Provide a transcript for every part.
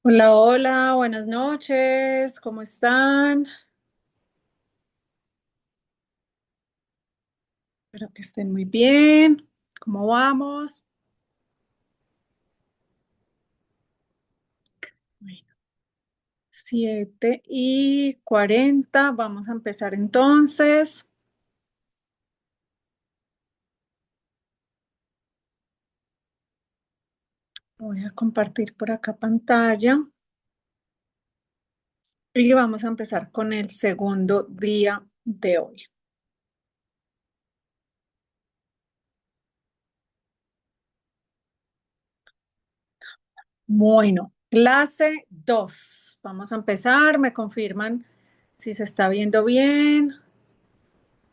Hola, hola, buenas noches, ¿cómo están? Espero que estén muy bien. ¿Cómo vamos? Bueno, 7:40, vamos a empezar entonces. Voy a compartir por acá pantalla y vamos a empezar con el segundo día de hoy. Bueno, clase 2. Vamos a empezar, me confirman si se está viendo bien.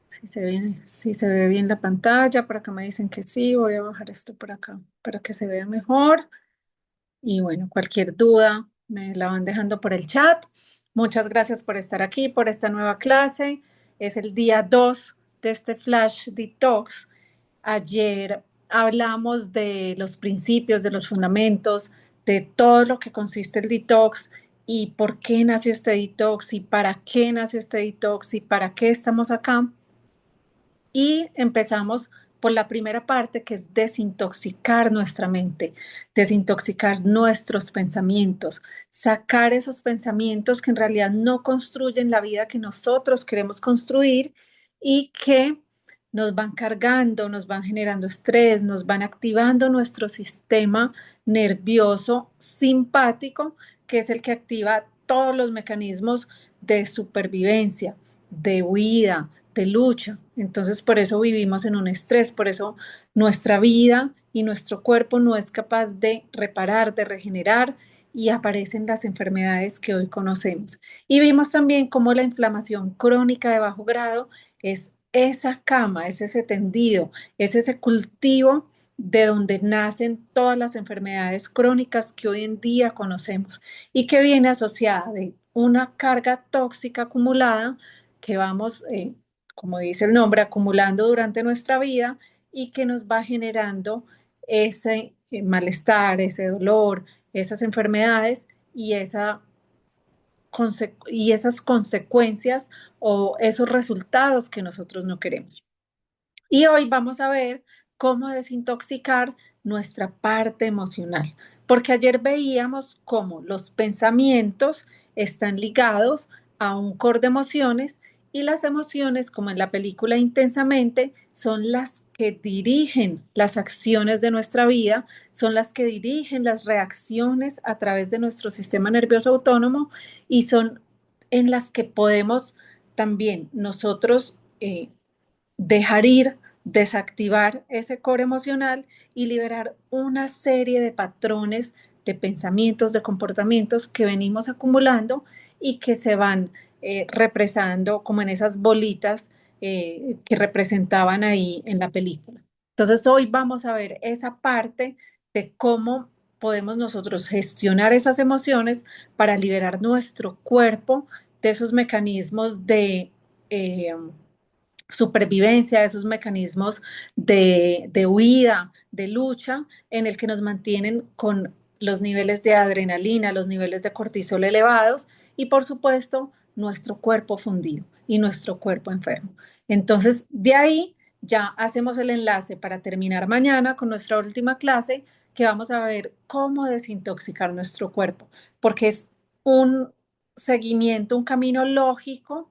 Si se ve bien la pantalla, por acá me dicen que sí, voy a bajar esto por acá para que se vea mejor. Y bueno, cualquier duda me la van dejando por el chat. Muchas gracias por estar aquí, por esta nueva clase. Es el día 2 de este Flash Detox. Ayer hablamos de los principios, de los fundamentos, de todo lo que consiste el detox y por qué nació este detox y para qué nació este detox y para qué estamos acá. Y empezamos por la primera parte, que es desintoxicar nuestra mente, desintoxicar nuestros pensamientos, sacar esos pensamientos que en realidad no construyen la vida que nosotros queremos construir y que nos van cargando, nos van generando estrés, nos van activando nuestro sistema nervioso simpático, que es el que activa todos los mecanismos de supervivencia, de huida, de lucha. Entonces, por eso vivimos en un estrés, por eso nuestra vida y nuestro cuerpo no es capaz de reparar, de regenerar y aparecen las enfermedades que hoy conocemos. Y vimos también cómo la inflamación crónica de bajo grado es esa cama, es ese tendido, es ese cultivo de donde nacen todas las enfermedades crónicas que hoy en día conocemos y que viene asociada de una carga tóxica acumulada que vamos como dice el nombre, acumulando durante nuestra vida y que nos va generando ese malestar, ese dolor, esas enfermedades y, y esas consecuencias o esos resultados que nosotros no queremos. Y hoy vamos a ver cómo desintoxicar nuestra parte emocional, porque ayer veíamos cómo los pensamientos están ligados a un core de emociones y las emociones, como en la película Intensamente, son las que dirigen las acciones de nuestra vida, son las que dirigen las reacciones a través de nuestro sistema nervioso autónomo y son en las que podemos también nosotros dejar ir, desactivar ese core emocional y liberar una serie de patrones, de pensamientos, de comportamientos que venimos acumulando y que se van represando como en esas bolitas que representaban ahí en la película. Entonces hoy vamos a ver esa parte de cómo podemos nosotros gestionar esas emociones para liberar nuestro cuerpo de esos mecanismos de supervivencia, esos mecanismos de huida, de lucha, en el que nos mantienen con los niveles de adrenalina, los niveles de cortisol elevados y por supuesto nuestro cuerpo fundido y nuestro cuerpo enfermo. Entonces, de ahí ya hacemos el enlace para terminar mañana con nuestra última clase, que vamos a ver cómo desintoxicar nuestro cuerpo, porque es un seguimiento, un camino lógico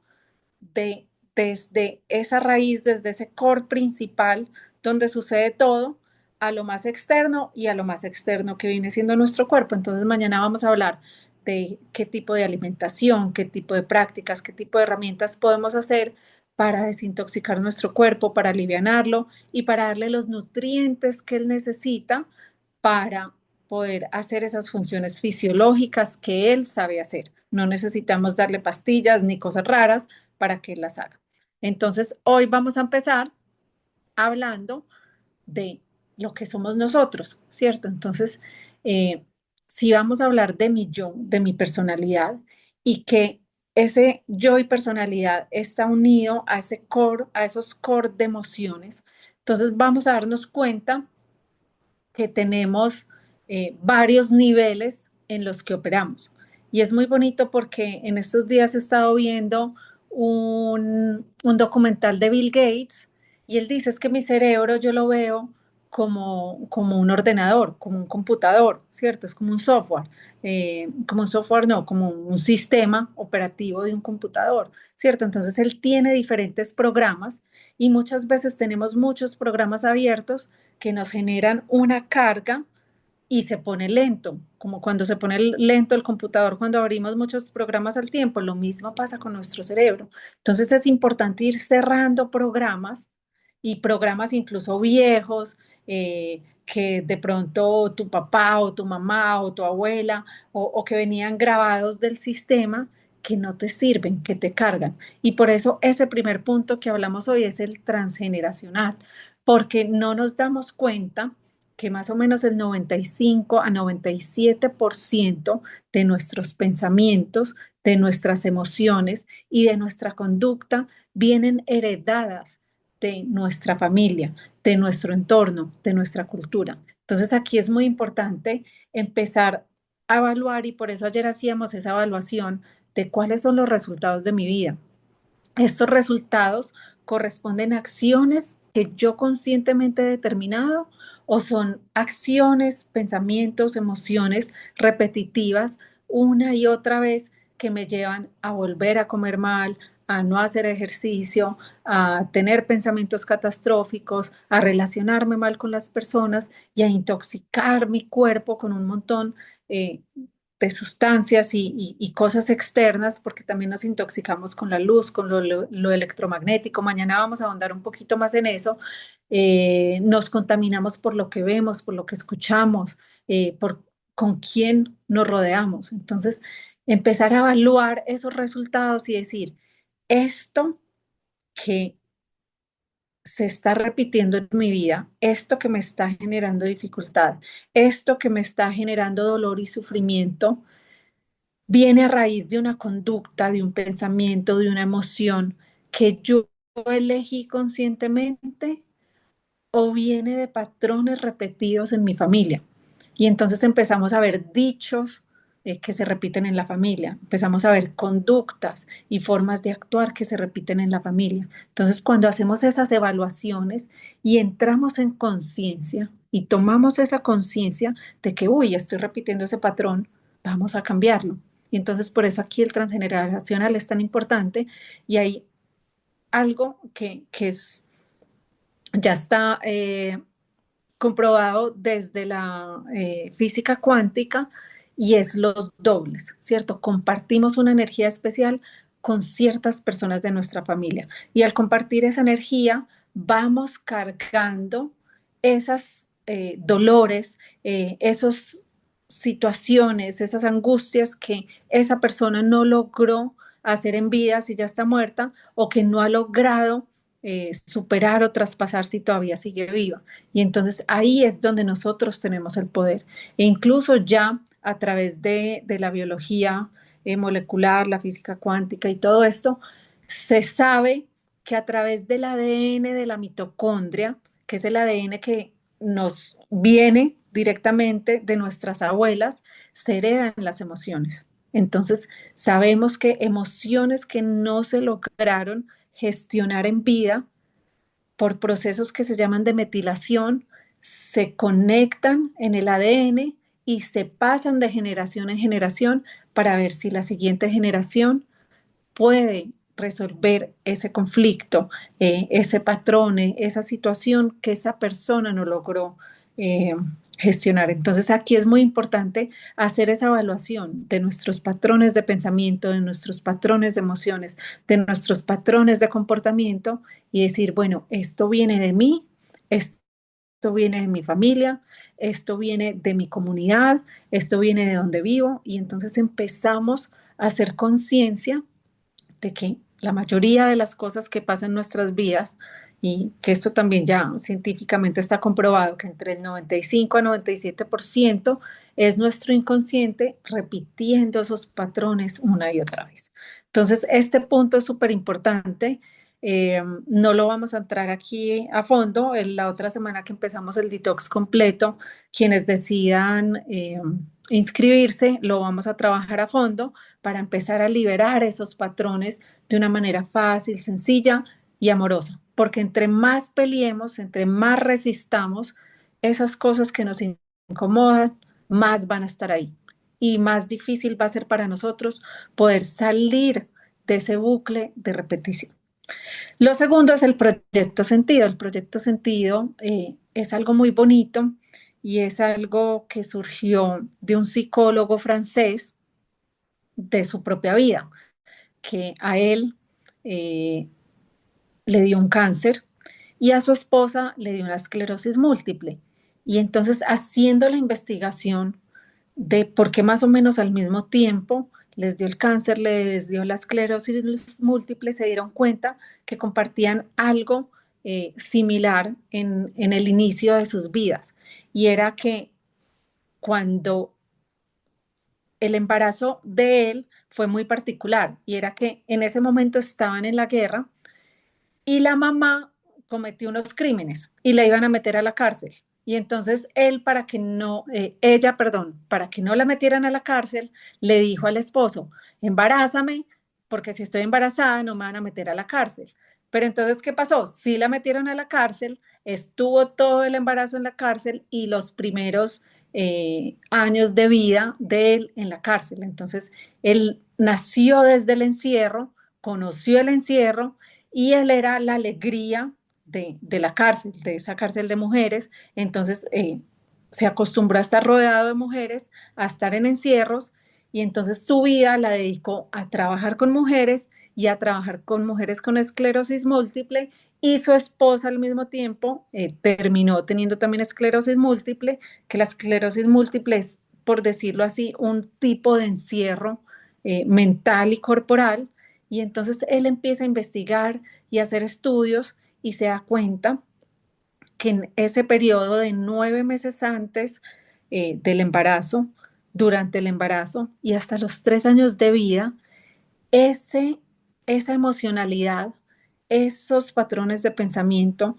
de desde esa raíz, desde ese core principal donde sucede todo, a lo más externo y a lo más externo que viene siendo nuestro cuerpo. Entonces mañana vamos a hablar de qué tipo de alimentación, qué tipo de prácticas, qué tipo de herramientas podemos hacer para desintoxicar nuestro cuerpo, para alivianarlo y para darle los nutrientes que él necesita para poder hacer esas funciones fisiológicas que él sabe hacer. No necesitamos darle pastillas ni cosas raras para que él las haga. Entonces, hoy vamos a empezar hablando de lo que somos nosotros, ¿cierto? Entonces, si vamos a hablar de mi yo, de mi personalidad, y que ese yo y personalidad está unido a ese core, a esos core de emociones, entonces vamos a darnos cuenta que tenemos varios niveles en los que operamos. Y es muy bonito porque en estos días he estado viendo un documental de Bill Gates y él dice es que mi cerebro yo lo veo como un ordenador, como un computador, ¿cierto? Es como un software no, como un sistema operativo de un computador, ¿cierto? Entonces él tiene diferentes programas y muchas veces tenemos muchos programas abiertos que nos generan una carga y se pone lento, como cuando se pone lento el computador cuando abrimos muchos programas al tiempo, lo mismo pasa con nuestro cerebro. Entonces es importante ir cerrando programas y programas incluso viejos que de pronto tu papá o tu mamá o tu abuela o que venían grabados del sistema que no te sirven, que te cargan. Y por eso ese primer punto que hablamos hoy es el transgeneracional, porque no nos damos cuenta que más o menos el 95 a 97% de nuestros pensamientos, de nuestras emociones y de nuestra conducta vienen heredadas de nuestra familia, de nuestro entorno, de nuestra cultura. Entonces aquí es muy importante empezar a evaluar y por eso ayer hacíamos esa evaluación de cuáles son los resultados de mi vida. Estos resultados corresponden a acciones que yo conscientemente he determinado o son acciones, pensamientos, emociones repetitivas una y otra vez que me llevan a volver a comer mal, a no hacer ejercicio, a tener pensamientos catastróficos, a relacionarme mal con las personas y a intoxicar mi cuerpo con un montón eh, de sustancias y cosas externas, porque también nos intoxicamos con la luz, con lo electromagnético. Mañana vamos a ahondar un poquito más en eso. Nos contaminamos por lo que vemos, por lo que escuchamos, por con quién nos rodeamos. Entonces, empezar a evaluar esos resultados y decir, esto que se está repitiendo en mi vida, esto que me está generando dificultad, esto que me está generando dolor y sufrimiento, viene a raíz de una conducta, de un pensamiento, de una emoción que yo elegí conscientemente o viene de patrones repetidos en mi familia. Y entonces empezamos a ver dichos que se repiten en la familia, empezamos a ver conductas y formas de actuar que se repiten en la familia. Entonces, cuando hacemos esas evaluaciones y entramos en conciencia y tomamos esa conciencia de que, uy, estoy repitiendo ese patrón, vamos a cambiarlo. Y entonces, por eso aquí el transgeneracional es tan importante y hay algo que es, ya está comprobado desde la física cuántica y es los dobles, ¿cierto? Compartimos una energía especial con ciertas personas de nuestra familia y al compartir esa energía vamos cargando esas dolores, esas situaciones, esas angustias que esa persona no logró hacer en vida si ya está muerta o que no ha logrado superar o traspasar si todavía sigue viva. Y entonces ahí es donde nosotros tenemos el poder. E incluso ya a través de la biología molecular, la física cuántica y todo esto, se sabe que a través del ADN de la mitocondria, que es el ADN que nos viene directamente de nuestras abuelas, se heredan las emociones. Entonces, sabemos que emociones que no se lograron gestionar en vida, por procesos que se llaman de metilación, se conectan en el ADN y se pasan de generación en generación para ver si la siguiente generación puede resolver ese conflicto, ese patrón, esa situación que esa persona no logró eh, gestionar. Entonces aquí es muy importante hacer esa evaluación de nuestros patrones de pensamiento, de nuestros patrones de emociones, de nuestros patrones de comportamiento y decir, bueno, esto viene de mí, esto viene de mi familia, esto viene de mi comunidad, esto viene de donde vivo y entonces empezamos a hacer conciencia de que la mayoría de las cosas que pasan en nuestras vidas, y que esto también ya científicamente está comprobado, que entre el 95 a 97% es nuestro inconsciente repitiendo esos patrones una y otra vez. Entonces, este punto es súper importante. No lo vamos a entrar aquí a fondo. La otra semana que empezamos el detox completo, quienes decidan inscribirse, lo vamos a trabajar a fondo para empezar a liberar esos patrones de una manera fácil, sencilla y amorosa. Porque entre más peleemos, entre más resistamos, esas cosas que nos incomodan, más van a estar ahí. Y más difícil va a ser para nosotros poder salir de ese bucle de repetición. Lo segundo es el proyecto sentido. El proyecto sentido es algo muy bonito y es algo que surgió de un psicólogo francés de su propia vida, que a él eh, le dio un cáncer y a su esposa le dio una esclerosis múltiple. Y entonces haciendo la investigación de por qué más o menos al mismo tiempo les dio el cáncer, les dio la esclerosis múltiple, se dieron cuenta que compartían algo similar en el inicio de sus vidas. Y era que cuando el embarazo de él fue muy particular, y era que en ese momento estaban en la guerra y la mamá cometió unos crímenes y la iban a meter a la cárcel. Y entonces él, ella, perdón, para que no la metieran a la cárcel, le dijo al esposo, embarázame, porque si estoy embarazada no me van a meter a la cárcel. Pero entonces, ¿qué pasó? Sí la metieron a la cárcel, estuvo todo el embarazo en la cárcel y los primeros años de vida de él en la cárcel. Entonces, él nació desde el encierro, conoció el encierro y él era la alegría de la cárcel, de esa cárcel de mujeres. Entonces se acostumbró a estar rodeado de mujeres, a estar en encierros, y entonces su vida la dedicó a trabajar con mujeres y a trabajar con mujeres con esclerosis múltiple, y su esposa al mismo tiempo terminó teniendo también esclerosis múltiple, que la esclerosis múltiple es, por decirlo así, un tipo de encierro mental y corporal. Y entonces él empieza a investigar y a hacer estudios y se da cuenta que en ese periodo de 9 meses antes del embarazo, durante el embarazo y hasta los 3 años de vida, ese, esa emocionalidad, esos patrones de pensamiento,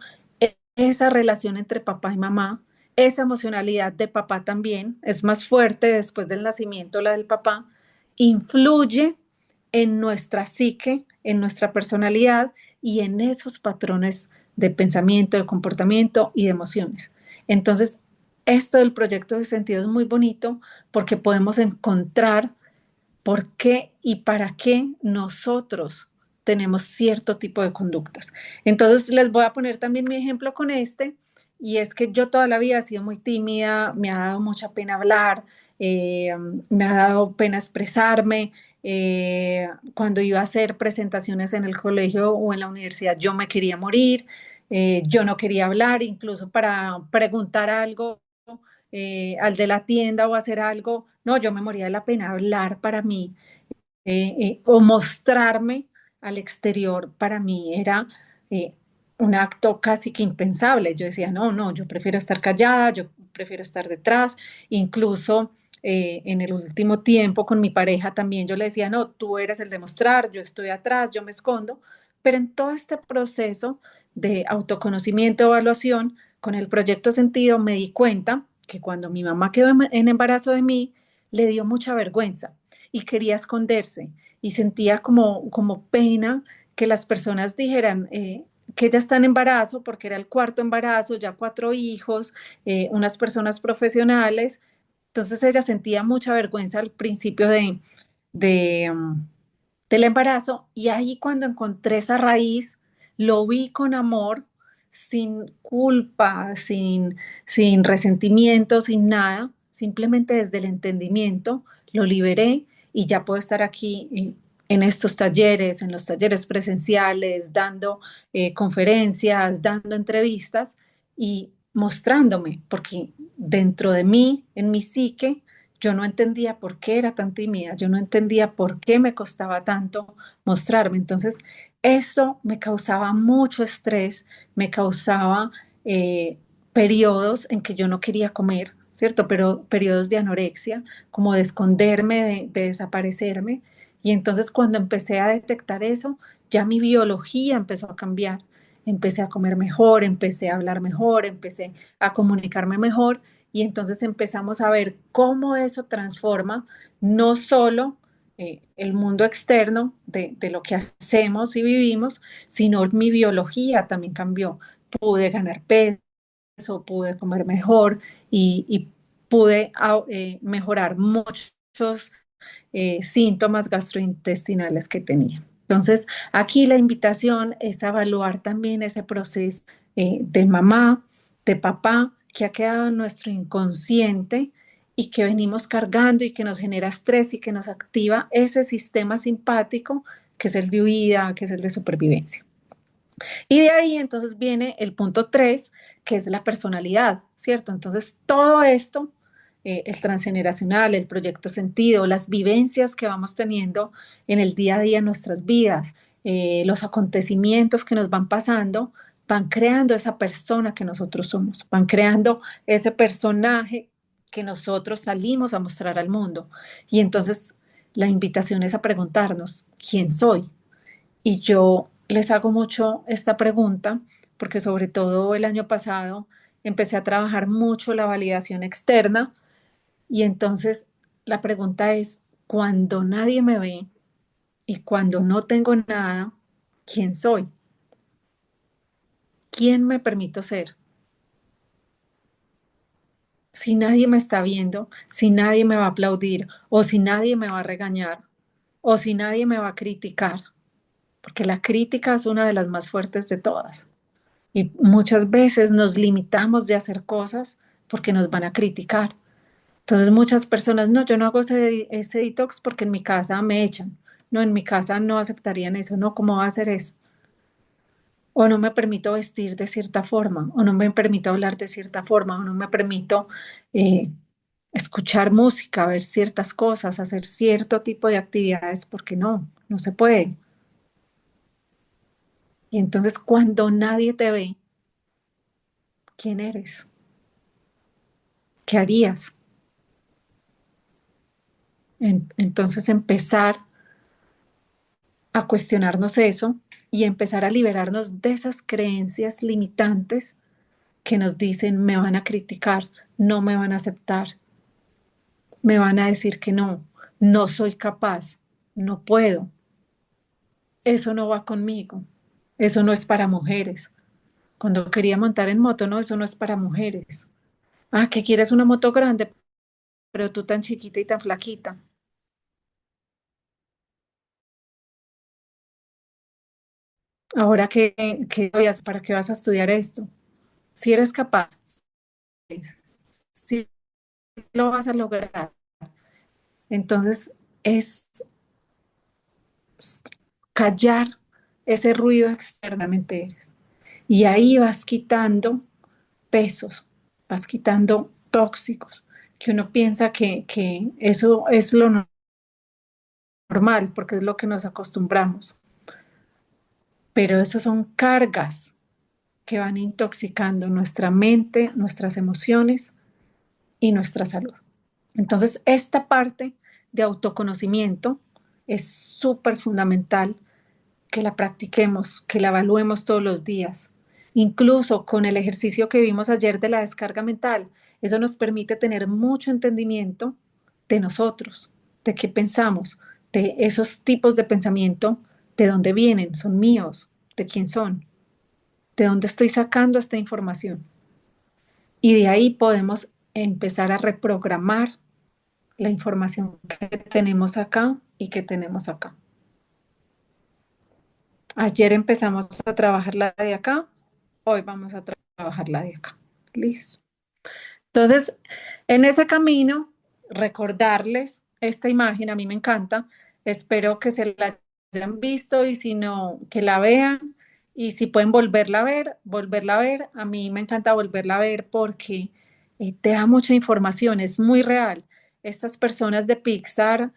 esa relación entre papá y mamá, esa emocionalidad de papá también, es más fuerte después del nacimiento, la del papá, influye en nuestra psique, en nuestra personalidad y en esos patrones de pensamiento, de comportamiento y de emociones. Entonces, esto del proyecto de sentido es muy bonito porque podemos encontrar por qué y para qué nosotros tenemos cierto tipo de conductas. Entonces, les voy a poner también mi ejemplo con este, y es que yo toda la vida he sido muy tímida, me ha dado mucha pena hablar, eh, me ha dado pena expresarme. Cuando iba a hacer presentaciones en el colegio o en la universidad, yo me quería morir, yo no quería hablar, incluso para preguntar algo al de la tienda o hacer algo, no, yo me moría de la pena hablar para mí o mostrarme al exterior para mí era eh, un acto casi que impensable. Yo decía, no, no, yo prefiero estar callada, yo prefiero estar detrás. Incluso en el último tiempo con mi pareja también yo le decía, no, tú eres el de mostrar, yo estoy atrás, yo me escondo. Pero en todo este proceso de autoconocimiento, evaluación, con el proyecto Sentido, me di cuenta que cuando mi mamá quedó en embarazo de mí, le dio mucha vergüenza y quería esconderse y sentía como pena que las personas dijeran que ella está en embarazo porque era el cuarto embarazo, ya 4 hijos, unas personas profesionales. Entonces ella sentía mucha vergüenza al principio de, del embarazo, y ahí cuando encontré esa raíz, lo vi con amor, sin culpa, sin resentimiento, sin nada, simplemente desde el entendimiento, lo liberé y ya puedo estar aquí en estos talleres, en los talleres presenciales, dando conferencias, dando entrevistas y mostrándome, porque dentro de mí, en mi psique, yo no entendía por qué era tan tímida, yo no entendía por qué me costaba tanto mostrarme. Entonces, eso me causaba mucho estrés, me causaba periodos en que yo no quería comer, ¿cierto? Pero periodos de anorexia, como de esconderme, de desaparecerme. Y entonces cuando empecé a detectar eso, ya mi biología empezó a cambiar. Empecé a comer mejor, empecé a hablar mejor, empecé a comunicarme mejor, y entonces empezamos a ver cómo eso transforma no solo el mundo externo de lo que hacemos y vivimos, sino mi biología también cambió. Pude ganar peso, pude comer mejor y pude mejorar muchos síntomas gastrointestinales que tenía. Entonces, aquí la invitación es a evaluar también ese proceso de mamá, de papá, que ha quedado en nuestro inconsciente y que venimos cargando y que nos genera estrés y que nos activa ese sistema simpático que es el de huida, que es el de supervivencia. Y de ahí entonces viene el punto 3, que es la personalidad, ¿cierto? Entonces todo esto, el transgeneracional, el proyecto sentido, las vivencias que vamos teniendo en el día a día en nuestras vidas, los acontecimientos que nos van pasando, van creando esa persona que nosotros somos, van creando ese personaje que nosotros salimos a mostrar al mundo. Y entonces la invitación es a preguntarnos, ¿quién soy? Y yo les hago mucho esta pregunta porque sobre todo el año pasado empecé a trabajar mucho la validación externa y entonces la pregunta es, cuando nadie me ve y cuando no tengo nada, ¿quién soy? ¿Quién me permito ser? Si nadie me está viendo, si nadie me va a aplaudir o si nadie me va a regañar o si nadie me va a criticar, porque la crítica es una de las más fuertes de todas. Y muchas veces nos limitamos de hacer cosas porque nos van a criticar. Entonces muchas personas, no, yo no hago ese detox porque en mi casa me echan. No, en mi casa no aceptarían eso. No, ¿cómo va a hacer eso? O no me permito vestir de cierta forma, o no me permito hablar de cierta forma, o no me permito eh, escuchar música, ver ciertas cosas, hacer cierto tipo de actividades porque no, no se puede. Y entonces cuando nadie te ve, ¿quién eres? ¿Qué harías? Entonces empezar a cuestionarnos eso y empezar a liberarnos de esas creencias limitantes que nos dicen me van a criticar, no me van a aceptar, me van a decir que no, no soy capaz, no puedo, eso no va conmigo, eso no es para mujeres. Cuando quería montar en moto, no, eso no es para mujeres. Ah, que quieres una moto grande, pero tú tan chiquita y tan flaquita. Ahora ¿para qué vas a estudiar esto? Si eres capaz, si lo vas a lograr. Entonces es callar ese ruido externamente. Y ahí vas quitando pesos, vas quitando tóxicos, que uno piensa que eso es lo normal, porque es lo que nos acostumbramos. Pero eso son cargas que van intoxicando nuestra mente, nuestras emociones y nuestra salud. Entonces, esta parte de autoconocimiento es súper fundamental que la practiquemos, que la evaluemos todos los días. Incluso con el ejercicio que vimos ayer de la descarga mental, eso nos permite tener mucho entendimiento de nosotros, de qué pensamos, de esos tipos de pensamiento, de dónde vienen, son míos, de quién son, de dónde estoy sacando esta información. Y de ahí podemos empezar a reprogramar la información que tenemos acá y que tenemos acá. Ayer empezamos a trabajar la de acá, hoy vamos a trabajar la de acá. Listo. Entonces, en ese camino, recordarles esta imagen, a mí me encanta, espero que se la hayan visto y si no, que la vean y si pueden volverla a ver, a mí me encanta volverla a ver porque te da mucha información, es muy real. Estas personas de Pixar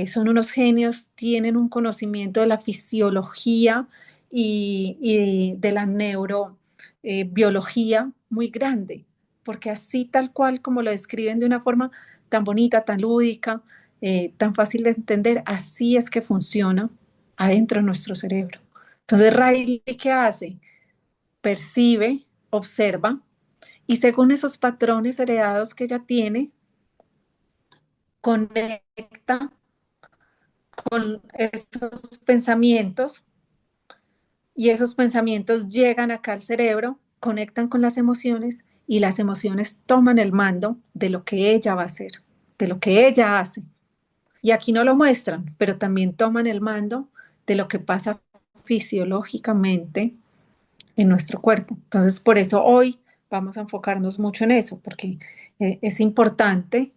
son unos genios, tienen un conocimiento de la fisiología y de la neurobiología muy grande porque así tal cual como lo describen de una forma tan bonita, tan lúdica, tan fácil de entender, así es que funciona adentro de nuestro cerebro. Entonces, Riley, ¿qué hace? Percibe, observa Y según esos patrones heredados que ella tiene, conecta con esos pensamientos y esos pensamientos llegan acá al cerebro, conectan con las emociones y las emociones toman el mando de lo que ella va a hacer, de lo que ella hace. Y aquí no lo muestran, pero también toman el mando de lo que pasa fisiológicamente en nuestro cuerpo. Entonces, por eso hoy vamos a enfocarnos mucho en eso, porque es importante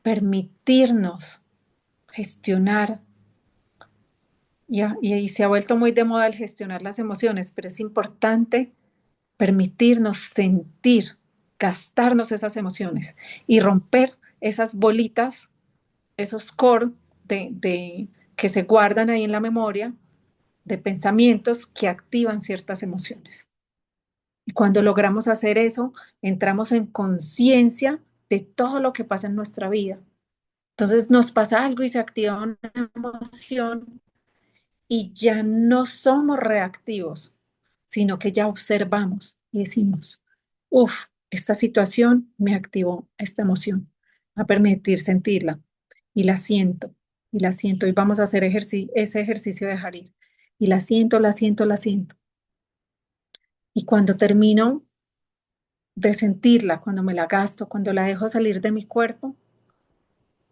permitirnos gestionar, y se ha vuelto muy de moda el gestionar las emociones, pero es importante permitirnos sentir, gastarnos esas emociones y romper esas bolitas, esos core que se guardan ahí en la memoria de pensamientos que activan ciertas emociones. Y cuando logramos hacer eso, entramos en conciencia de todo lo que pasa en nuestra vida. Entonces nos pasa algo y se activa una emoción y ya no somos reactivos, sino que ya observamos y decimos, uff, esta situación me activó esta emoción, a permitir sentirla y la siento y la siento y vamos a hacer ese ejercicio de dejar ir y la siento, la siento, la siento. Y cuando termino de sentirla, cuando me la gasto, cuando la dejo salir de mi cuerpo,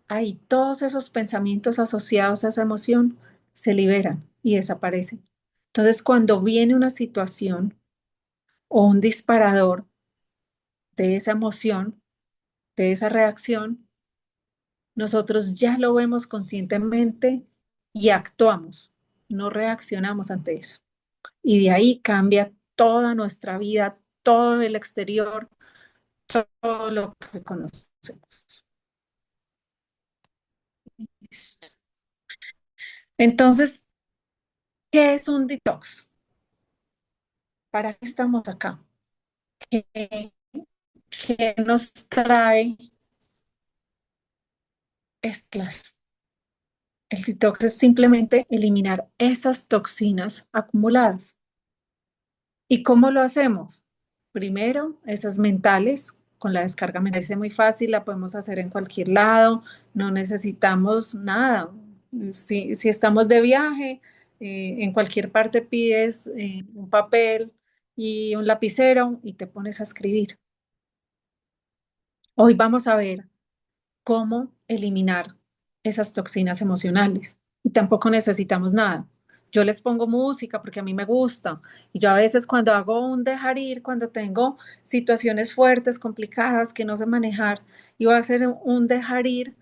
ahí todos esos pensamientos asociados a esa emoción se liberan y desaparecen. Entonces, cuando viene una situación o un disparador de esa emoción, de esa reacción, nosotros ya lo vemos conscientemente y actuamos, no reaccionamos ante eso. Y de ahí cambia toda nuestra vida, todo el exterior, todo lo que conocemos. Entonces, ¿qué es un detox? ¿Para qué estamos acá? ¿Qué, qué nos trae esta clase? El detox es simplemente eliminar esas toxinas acumuladas. ¿Y cómo lo hacemos? Primero, esas mentales, con la descarga mental es muy fácil, la podemos hacer en cualquier lado, no necesitamos nada. Si estamos de viaje, en cualquier parte pides un papel y un lapicero y te pones a escribir. Hoy vamos a ver cómo eliminar esas toxinas emocionales. Y tampoco necesitamos nada. Yo les pongo música porque a mí me gusta. Y yo a veces cuando hago un dejar ir, cuando tengo situaciones fuertes, complicadas, que no sé manejar, y voy a hacer un dejar ir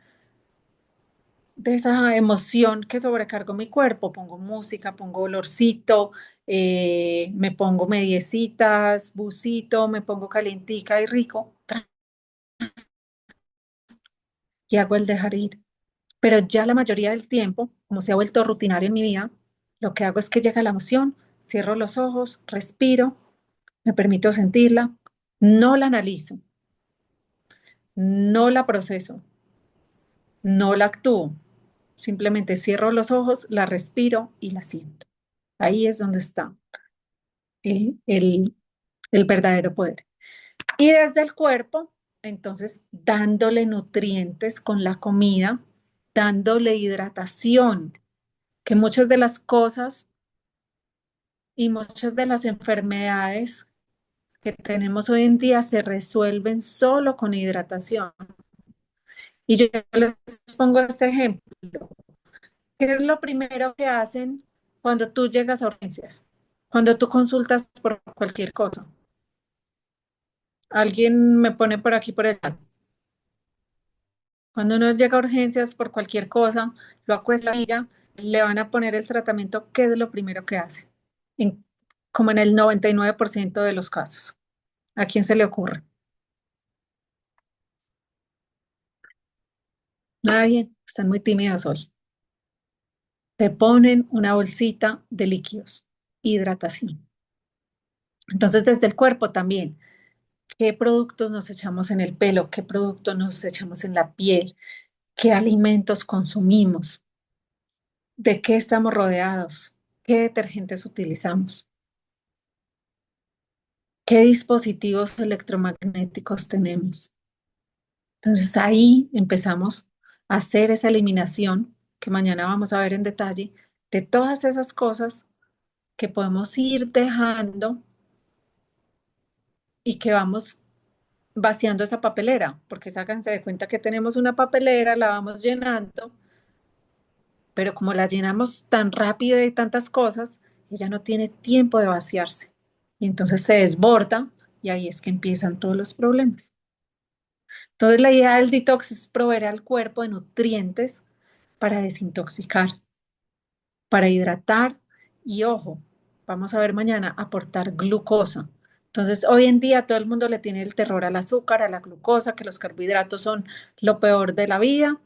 de esa emoción que sobrecargó mi cuerpo, pongo música, pongo olorcito, me pongo mediecitas, busito, me pongo calientica y rico, y hago el dejar ir. Pero ya la mayoría del tiempo, como se ha vuelto rutinario en mi vida, lo que hago es que llega la emoción, cierro los ojos, respiro, me permito sentirla, no la analizo, no la proceso, no la actúo, simplemente cierro los ojos, la respiro y la siento. Ahí es donde está el verdadero poder. Y desde el cuerpo, entonces, dándole nutrientes con la comida, dándole hidratación, que muchas de las cosas y muchas de las enfermedades que tenemos hoy en día se resuelven solo con hidratación. Y yo les pongo este ejemplo. ¿Qué es lo primero que hacen cuando tú llegas a urgencias? Cuando tú consultas por cualquier cosa. Alguien me pone por aquí por el lado. Cuando uno llega a urgencias por cualquier cosa, lo acuesta y ya le van a poner el tratamiento. ¿Qué es lo primero que hace? En- Como en el 99% de los casos. ¿A quién se le ocurre? Nadie, están muy tímidos hoy. Te ponen una bolsita de líquidos, hidratación. Entonces, desde el cuerpo también, ¿qué productos nos echamos en el pelo? ¿Qué productos nos echamos en la piel? ¿Qué alimentos consumimos? ¿De qué estamos rodeados? ¿Qué detergentes utilizamos? ¿Qué dispositivos electromagnéticos tenemos? Entonces ahí empezamos a hacer esa eliminación que mañana vamos a ver en detalle de todas esas cosas que podemos ir dejando y que vamos vaciando esa papelera, porque ságanse de cuenta que tenemos una papelera, la vamos llenando, pero como la llenamos tan rápido de tantas cosas, ella no tiene tiempo de vaciarse. Y entonces se desborda y ahí es que empiezan todos los problemas. Entonces la idea del detox es proveer al cuerpo de nutrientes para desintoxicar, para hidratar y ojo, vamos a ver mañana, aportar glucosa. Entonces, hoy en día todo el mundo le tiene el terror al azúcar, a la glucosa, que los carbohidratos son lo peor de la vida.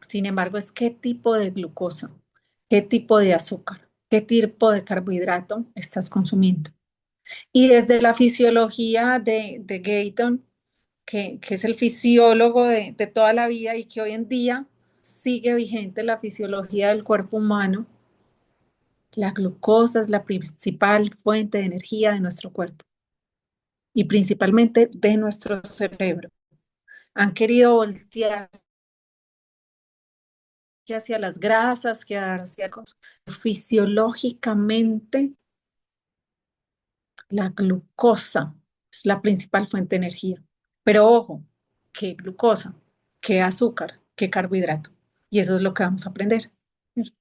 Sin embargo, es qué tipo de glucosa, qué tipo de azúcar, qué tipo de carbohidrato estás consumiendo. Y desde la fisiología de Gayton, que es el fisiólogo de toda la vida y que hoy en día sigue vigente la fisiología del cuerpo humano, la glucosa es la principal fuente de energía de nuestro cuerpo y principalmente de nuestro cerebro. Han querido voltear que hacia las grasas, que hacia cosas. Fisiológicamente, la glucosa es la principal fuente de energía. Pero ojo, ¿qué glucosa? ¿Qué azúcar? ¿Qué carbohidrato? Y eso es lo que vamos a aprender. ¿Cierto?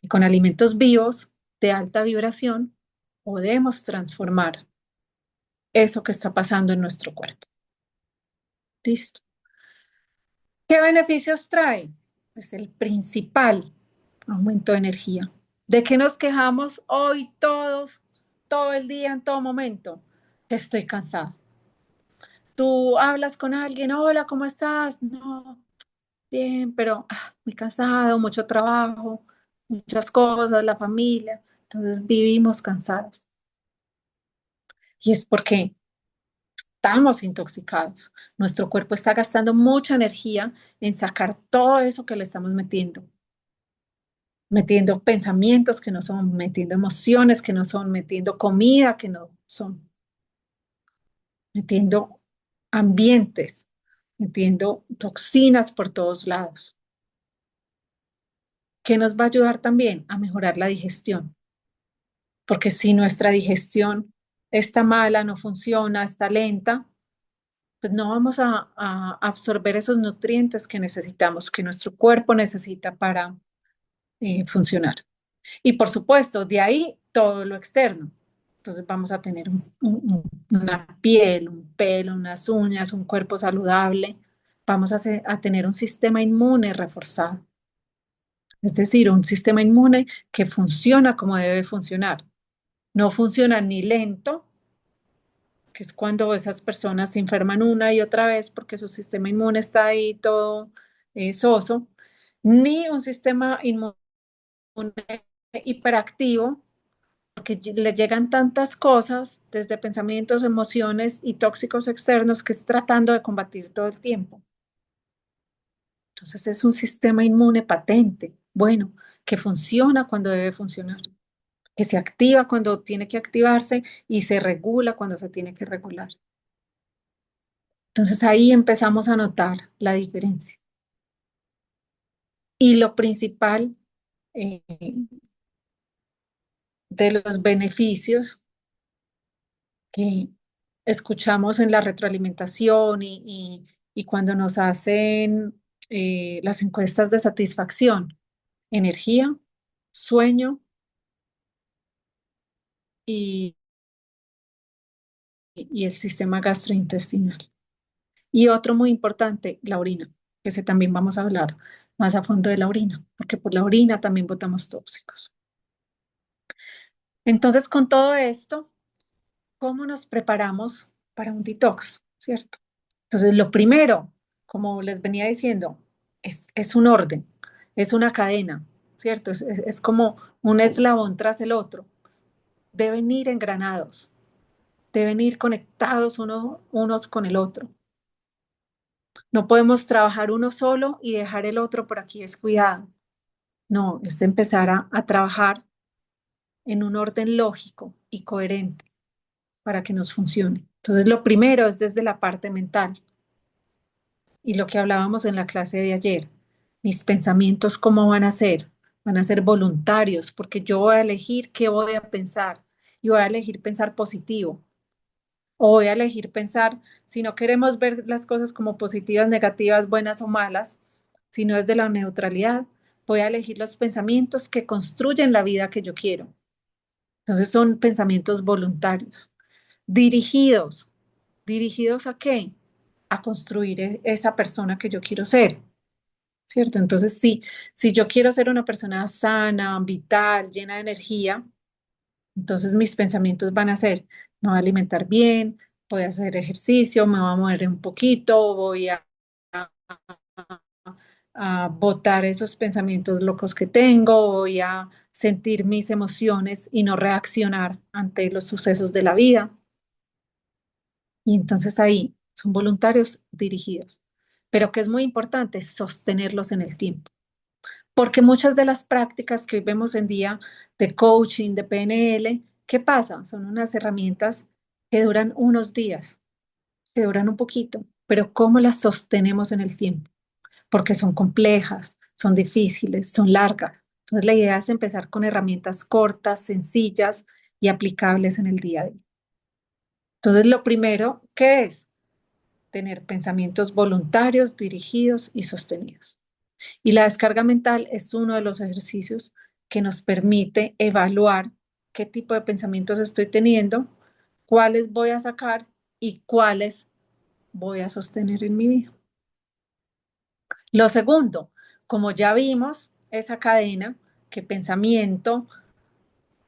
Y con alimentos vivos de alta vibración podemos transformar eso que está pasando en nuestro cuerpo. Listo. ¿Qué beneficios trae? Pues el principal, aumento de energía. ¿De qué nos quejamos hoy todos, todo el día, en todo momento? Que estoy cansada. Tú hablas con alguien, hola, ¿cómo estás? No, bien, pero muy cansado, mucho trabajo, muchas cosas, la familia. Entonces vivimos cansados. Y es porque estamos intoxicados. Nuestro cuerpo está gastando mucha energía en sacar todo eso que le estamos metiendo. Metiendo pensamientos que no son, metiendo emociones que no son, metiendo comida que no son, metiendo ambientes, metiendo toxinas por todos lados. ¿Qué nos va a ayudar también? A mejorar la digestión. Porque si nuestra digestión está mala, no funciona, está lenta, pues no vamos a absorber esos nutrientes que necesitamos, que nuestro cuerpo necesita para funcionar. Y por supuesto, de ahí todo lo externo. Entonces vamos a tener una piel, un pelo, unas uñas, un cuerpo saludable. Vamos a tener un sistema inmune reforzado. Es decir, un sistema inmune que funciona como debe funcionar. No funciona ni lento, que es cuando esas personas se enferman una y otra vez porque su sistema inmune está ahí todo soso, ni un sistema inmune hiperactivo, porque le llegan tantas cosas desde pensamientos, emociones y tóxicos externos que es tratando de combatir todo el tiempo. Entonces es un sistema inmune patente, bueno, que funciona cuando debe funcionar, que se activa cuando tiene que activarse y se regula cuando se tiene que regular. Entonces ahí empezamos a notar la diferencia. Y lo principal eh, de los beneficios que escuchamos en la retroalimentación y cuando nos hacen las encuestas de satisfacción, energía, sueño y, y el sistema gastrointestinal. Y otro muy importante, la orina, que ese también vamos a hablar más a fondo de la orina, porque por la orina también botamos tóxicos. Entonces, con todo esto, ¿cómo nos preparamos para un detox? ¿Cierto? Entonces, lo primero, como les venía diciendo, es un orden, es una cadena, ¿cierto? Es como un eslabón tras el otro. Deben ir engranados, deben ir conectados unos con el otro. No podemos trabajar uno solo y dejar el otro por aquí descuidado. No, es empezar a trabajar en un orden lógico y coherente. para que nos funcione. Entonces, lo primero es desde la parte mental y lo que hablábamos en la clase de ayer. Mis pensamientos, ¿cómo van a ser? Van a ser voluntarios porque yo voy a elegir qué voy a pensar y voy a elegir pensar positivo o voy a elegir pensar, si no queremos ver las cosas como positivas, negativas, buenas o malas, sino desde la neutralidad, voy a elegir los pensamientos que construyen la vida que yo quiero. Entonces son pensamientos voluntarios, dirigidos. ¿Dirigidos a qué? A construir esa persona que yo quiero ser, ¿cierto? Entonces, si yo quiero ser una persona sana, vital, llena de energía, entonces mis pensamientos van a ser, me voy a alimentar bien, voy a hacer ejercicio, me voy a mover un poquito, voy a botar esos pensamientos locos que tengo, voy a sentir mis emociones y no reaccionar ante los sucesos de la vida. Y entonces ahí son voluntarios dirigidos, pero que es muy importante sostenerlos en el tiempo, porque muchas de las prácticas que hoy vemos en día de coaching, de PNL, ¿qué pasa? Son unas herramientas que duran unos días, que duran un poquito, pero ¿cómo las sostenemos en el tiempo? Porque son complejas, son difíciles, son largas. Entonces la idea es empezar con herramientas cortas, sencillas y aplicables en el día a día. Entonces lo primero, ¿qué es? Tener pensamientos voluntarios, dirigidos y sostenidos. Y la descarga mental es uno de los ejercicios que nos permite evaluar qué tipo de pensamientos estoy teniendo, cuáles voy a sacar y cuáles voy a sostener en mi vida. Lo segundo, como ya vimos, esa cadena que pensamiento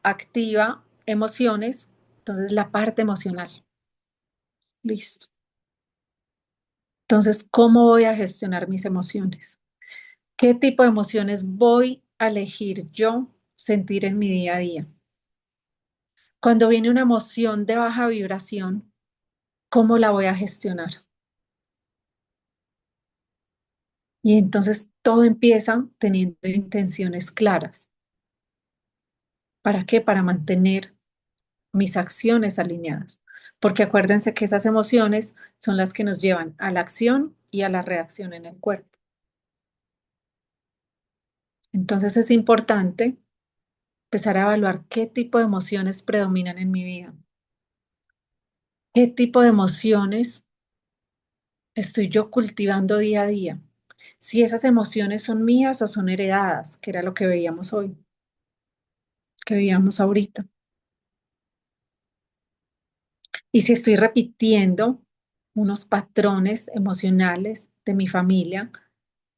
activa emociones, entonces la parte emocional. Listo. Entonces, ¿cómo voy a gestionar mis emociones? ¿Qué tipo de emociones voy a elegir yo sentir en mi día a día? Cuando viene una emoción de baja vibración, ¿cómo la voy a gestionar? Y entonces todo empieza teniendo intenciones claras. ¿Para qué? Para mantener mis acciones alineadas. Porque acuérdense que esas emociones son las que nos llevan a la acción y a la reacción en el cuerpo. Entonces es importante empezar a evaluar qué tipo de emociones predominan en mi vida, qué tipo de emociones estoy yo cultivando día a día, si esas emociones son mías o son heredadas, que era lo que veíamos hoy, que veíamos ahorita. Y si estoy repitiendo unos patrones emocionales de mi familia,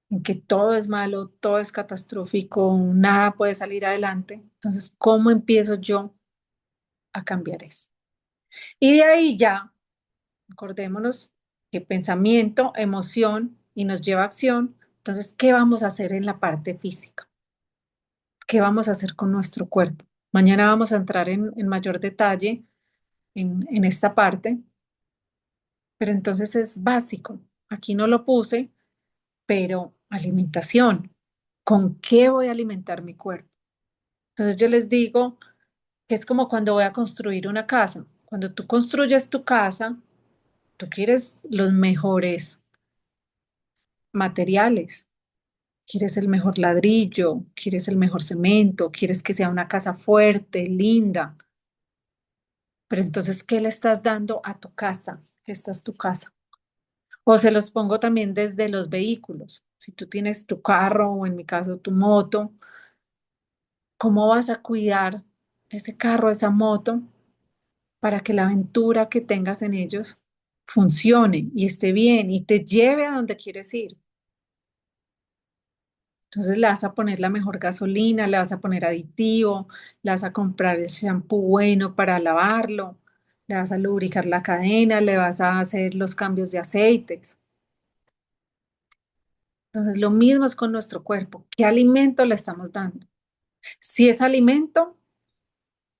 en que todo es malo, todo es catastrófico, nada puede salir adelante, entonces, ¿cómo empiezo yo a cambiar eso? Y de ahí ya, acordémonos que pensamiento, emoción y nos lleva a acción, entonces, ¿qué vamos a hacer en la parte física? ¿Qué vamos a hacer con nuestro cuerpo? Mañana vamos a entrar en mayor detalle en esta parte, pero entonces es básico. Aquí no lo puse, pero alimentación. ¿Con qué voy a alimentar mi cuerpo? Entonces yo les digo que es como cuando voy a construir una casa. Cuando tú construyes tu casa, tú quieres los mejores materiales, quieres el mejor ladrillo, quieres el mejor cemento, quieres que sea una casa fuerte, linda. Pero entonces, ¿qué le estás dando a tu casa? Esta es tu casa. O se los pongo también desde los vehículos. Si tú tienes tu carro o en mi caso tu moto, ¿cómo vas a cuidar ese carro, esa moto, para que la aventura que tengas en ellos funcione y esté bien y te lleve a donde quieres ir? Entonces le vas a poner la mejor gasolina, le vas a poner aditivo, le vas a comprar el shampoo bueno para lavarlo, le vas a lubricar la cadena, le vas a hacer los cambios de aceites. Entonces lo mismo es con nuestro cuerpo. ¿Qué alimento le estamos dando? Si es alimento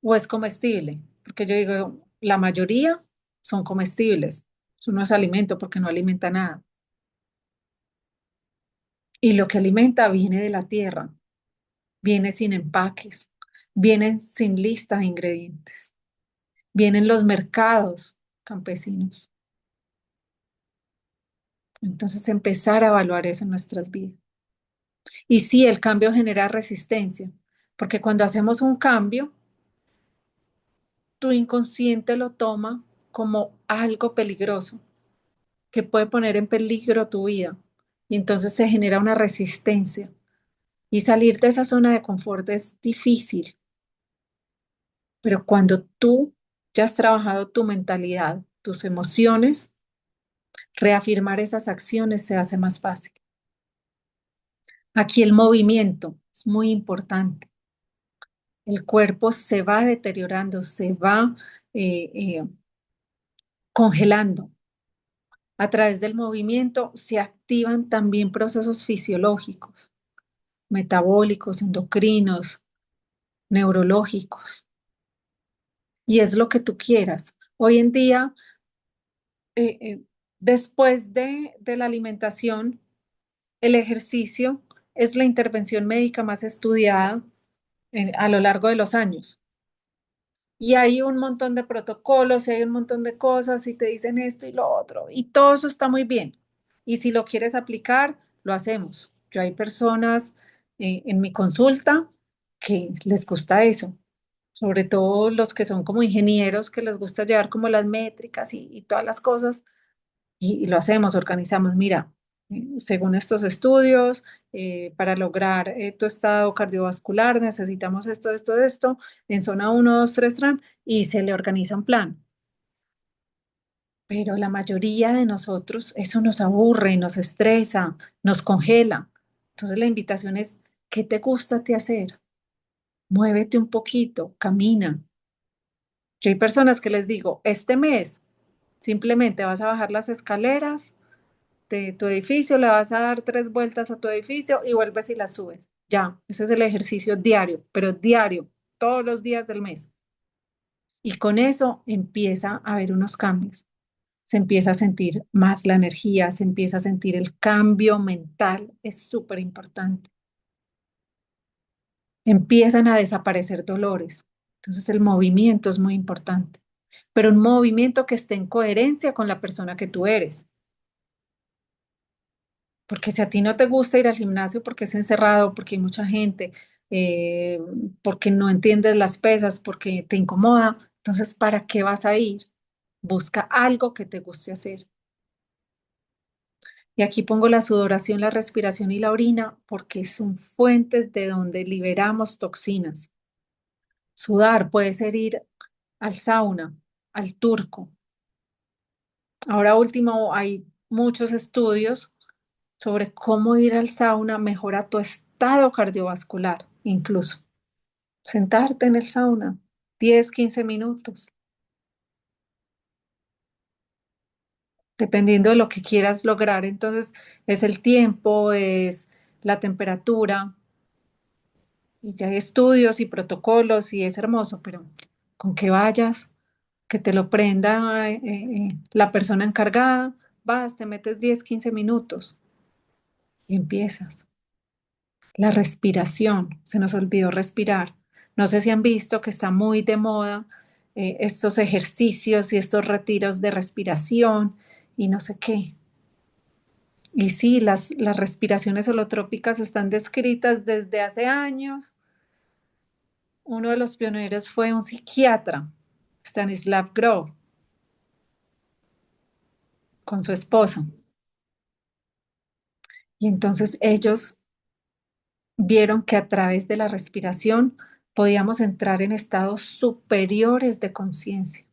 o es comestible, porque yo digo, la mayoría son comestibles. Eso no es alimento porque no alimenta nada. Y lo que alimenta viene de la tierra, viene sin empaques, viene sin lista de ingredientes. vienen los mercados campesinos. Entonces empezar a evaluar eso en nuestras vidas. Y sí, el cambio genera resistencia, porque cuando hacemos un cambio, tu inconsciente lo toma como algo peligroso, que puede poner en peligro tu vida. Y entonces se genera una resistencia. Y salir de esa zona de confort es difícil, pero cuando tú ya has trabajado tu mentalidad, tus emociones, reafirmar esas acciones se hace más fácil. Aquí el movimiento es muy importante. El cuerpo se va deteriorando, se va eh, eh, congelando. A través del movimiento se activan también procesos fisiológicos, metabólicos, endocrinos, neurológicos, y es lo que tú quieras. Hoy en día, eh, eh, después de la alimentación, el ejercicio es la intervención médica más estudiada a lo largo de los años. Y hay un montón de protocolos, y hay un montón de cosas, y te dicen esto y lo otro, y todo eso está muy bien. Y si lo quieres aplicar, lo hacemos. Yo hay personas en mi consulta que les gusta eso, sobre todo los que son como ingenieros, que les gusta llevar como las métricas y todas las cosas, y lo hacemos, organizamos. Mira, según estos estudios, para lograr tu estado cardiovascular necesitamos esto, esto, esto, en zona uno 2 3 tran, y se le organiza un plan. Pero la mayoría de nosotros eso nos aburre, nos estresa, nos congela. Entonces la invitación es, ¿qué te gusta a ti hacer? Muévete un poquito, camina. Yo hay personas que les digo, este mes simplemente vas a bajar las escaleras de tu edificio, le vas a dar 3 vueltas a tu edificio y vuelves y las subes. Ya, ese es el ejercicio diario, pero diario, todos los días del mes. Y con eso empieza a haber unos cambios. Se empieza a sentir más la energía, se empieza a sentir el cambio mental, es súper importante. Empiezan a desaparecer dolores. Entonces el movimiento es muy importante, pero un movimiento que esté en coherencia con la persona que tú eres. Porque si a ti no te gusta ir al gimnasio porque es encerrado, porque hay mucha gente, eh, porque no entiendes las pesas, porque te incomoda, entonces ¿para qué vas a ir? Busca algo que te guste hacer. Y aquí pongo la sudoración, la respiración y la orina porque son fuentes de donde liberamos toxinas. Sudar puede ser ir al sauna, al turco. Ahora último, hay muchos estudios sobre cómo ir al sauna mejora tu estado cardiovascular, incluso. Sentarte en el sauna 10 15 minutos, dependiendo de lo que quieras lograr. Entonces, es el tiempo, es la temperatura, y ya hay estudios y protocolos y es hermoso, pero con que vayas, que te lo prenda la persona encargada, vas, te metes 10 15 minutos y empiezas. La respiración, se nos olvidó respirar. No sé si han visto que está muy de moda estos ejercicios y estos retiros de respiración y no sé qué. Y sí, las respiraciones holotrópicas están descritas desde hace años. Uno de los pioneros fue un psiquiatra, Stanislav Grof, con su esposo. Y entonces ellos vieron que a través de la respiración podíamos entrar en estados superiores de conciencia.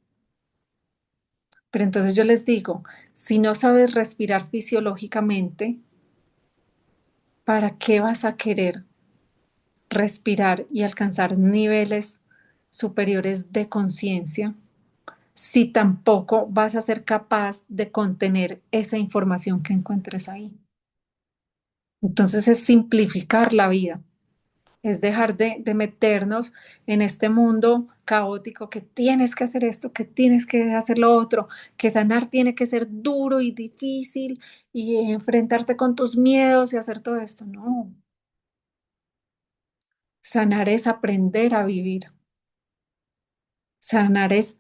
Pero entonces yo les digo, si no sabes respirar fisiológicamente, ¿para qué vas a querer respirar y alcanzar niveles superiores de conciencia si tampoco vas a ser capaz de contener esa información que encuentres ahí? Entonces es simplificar la vida. Es dejar de meternos en este mundo caótico que tienes que hacer esto, que tienes que hacer lo otro, que sanar tiene que ser duro y difícil y enfrentarte con tus miedos y hacer todo esto. No, sanar es aprender a vivir. Sanar es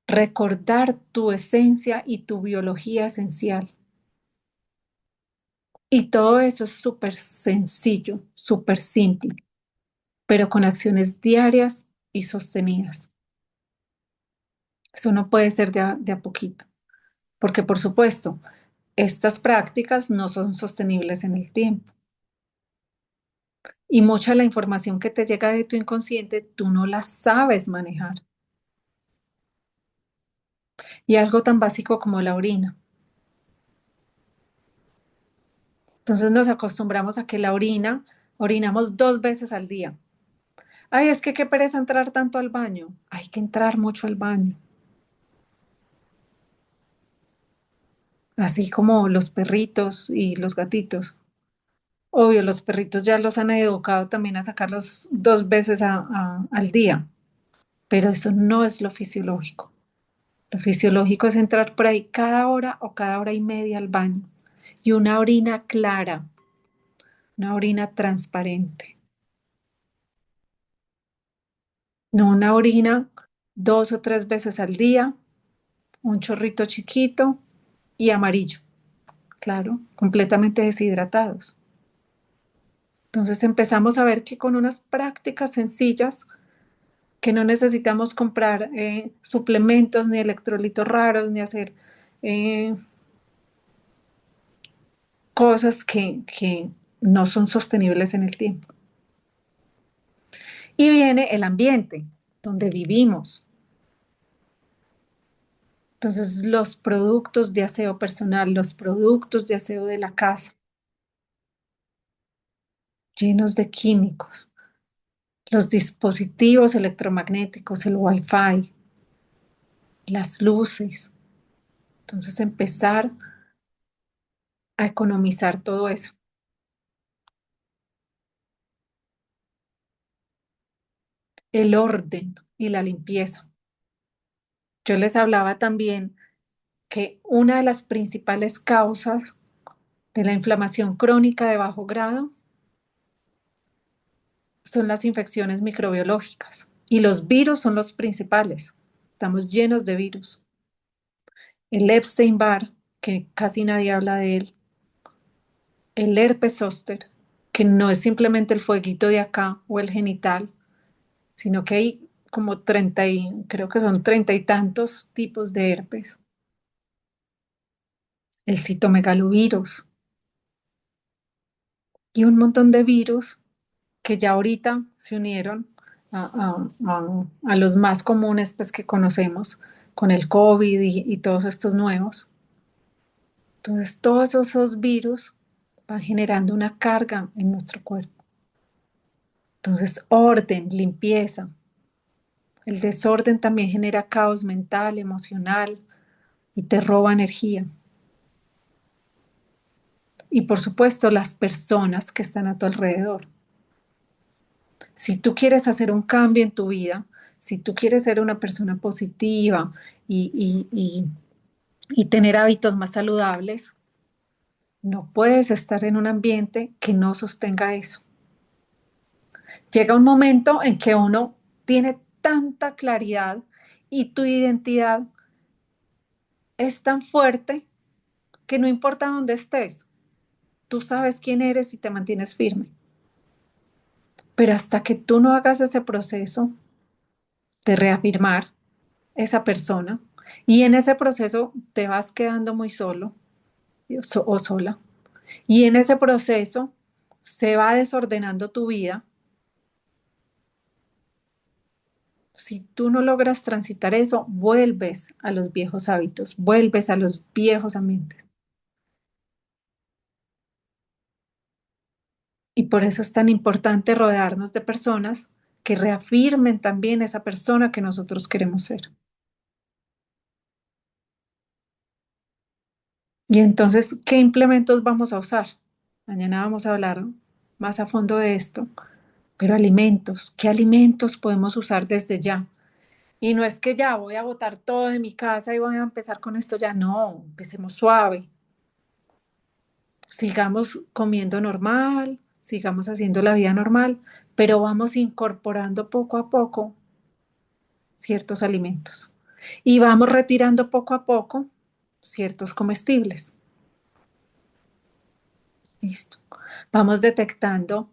recordar tu esencia y tu biología esencial. Y todo eso es súper sencillo, súper simple, pero con acciones diarias y sostenidas. Eso no puede ser de a poquito, porque por supuesto, estas prácticas no son sostenibles en el tiempo. Y mucha de la información que te llega de tu inconsciente, tú no la sabes manejar. Y algo tan básico como la orina. Entonces nos acostumbramos a que la orina, orinamos 2 veces al día. Ay, es que qué pereza entrar tanto al baño. Hay que entrar mucho al baño. Así como los perritos y los gatitos. Obvio, los perritos ya los han educado también a sacarlos 2 veces al día, pero eso no es lo fisiológico. Lo fisiológico es entrar por ahí cada hora o cada hora y media al baño. Y una orina clara, una orina transparente. No una orina 2 o 3 veces al día, un chorrito chiquito y amarillo, claro, completamente deshidratados. Entonces empezamos a ver que con unas prácticas sencillas, que no necesitamos comprar suplementos ni electrolitos raros, ni hacer eh, cosas que no son sostenibles en el tiempo. Y viene el ambiente donde vivimos. Entonces, los productos de aseo personal, los productos de aseo de la casa, llenos de químicos, los dispositivos electromagnéticos, el wifi, las luces. Entonces, empezar a economizar todo eso. El orden y la limpieza. Yo les hablaba también que una de las principales causas de la inflamación crónica de bajo grado son las infecciones microbiológicas y los virus son los principales. Estamos llenos de virus. El Epstein-Barr, que casi nadie habla de él, el herpes zóster, que no es simplemente el fueguito de acá o el genital, sino que hay como 30 y creo que son 30 y tantos tipos de herpes. El citomegalovirus y un montón de virus que ya ahorita se unieron a los más comunes pues, que conocemos con el COVID y todos estos nuevos. Entonces, todos esos virus van generando una carga en nuestro cuerpo. Entonces, orden, limpieza. El desorden también genera caos mental, emocional y te roba energía. Y por supuesto, las personas que están a tu alrededor. Si tú quieres hacer un cambio en tu vida, si tú quieres ser una persona positiva y, y tener hábitos más saludables, no puedes estar en un ambiente que no sostenga eso. Llega un momento en que uno tiene tanta claridad y tu identidad es tan fuerte que no importa dónde estés, tú sabes quién eres y te mantienes firme. Pero hasta que tú no hagas ese proceso de reafirmar esa persona y en ese proceso te vas quedando muy solo o sola y en ese proceso se va desordenando tu vida. Si tú no logras transitar eso, vuelves a los viejos hábitos, vuelves a los viejos ambientes. Y por eso es tan importante rodearnos de personas que reafirmen también esa persona que nosotros queremos ser. Y entonces, ¿qué implementos vamos a usar? Mañana vamos a hablar más a fondo de esto, pero alimentos, ¿qué alimentos podemos usar desde ya? Y no es que ya voy a botar todo de mi casa y voy a empezar con esto ya, no, empecemos suave. Sigamos comiendo normal, sigamos haciendo la vida normal, pero vamos incorporando poco a poco ciertos alimentos. Y vamos retirando poco a poco ciertos comestibles. Listo. Vamos detectando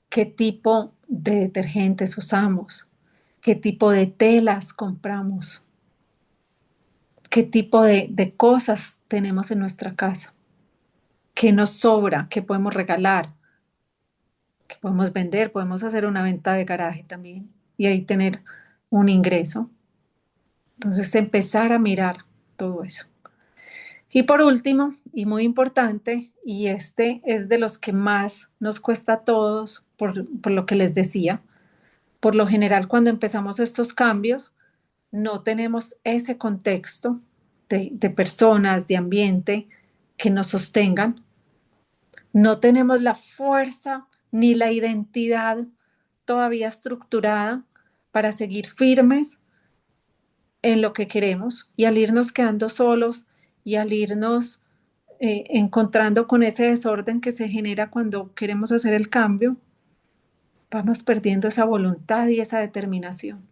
qué tipo de detergentes usamos, qué tipo de telas compramos, qué tipo de cosas tenemos en nuestra casa, qué nos sobra, qué podemos regalar, qué podemos vender, podemos hacer una venta de garaje también y ahí tener un ingreso. Entonces empezar a mirar todo eso. Y por último, y muy importante, y este es de los que más nos cuesta a todos, por lo que les decía, por lo general cuando empezamos estos cambios, no tenemos ese contexto de personas, de ambiente que nos sostengan, no tenemos la fuerza ni la identidad todavía estructurada para seguir firmes en lo que queremos y al irnos quedando solos y al irnos encontrando con ese desorden que se genera cuando queremos hacer el cambio, vamos perdiendo esa voluntad y esa determinación.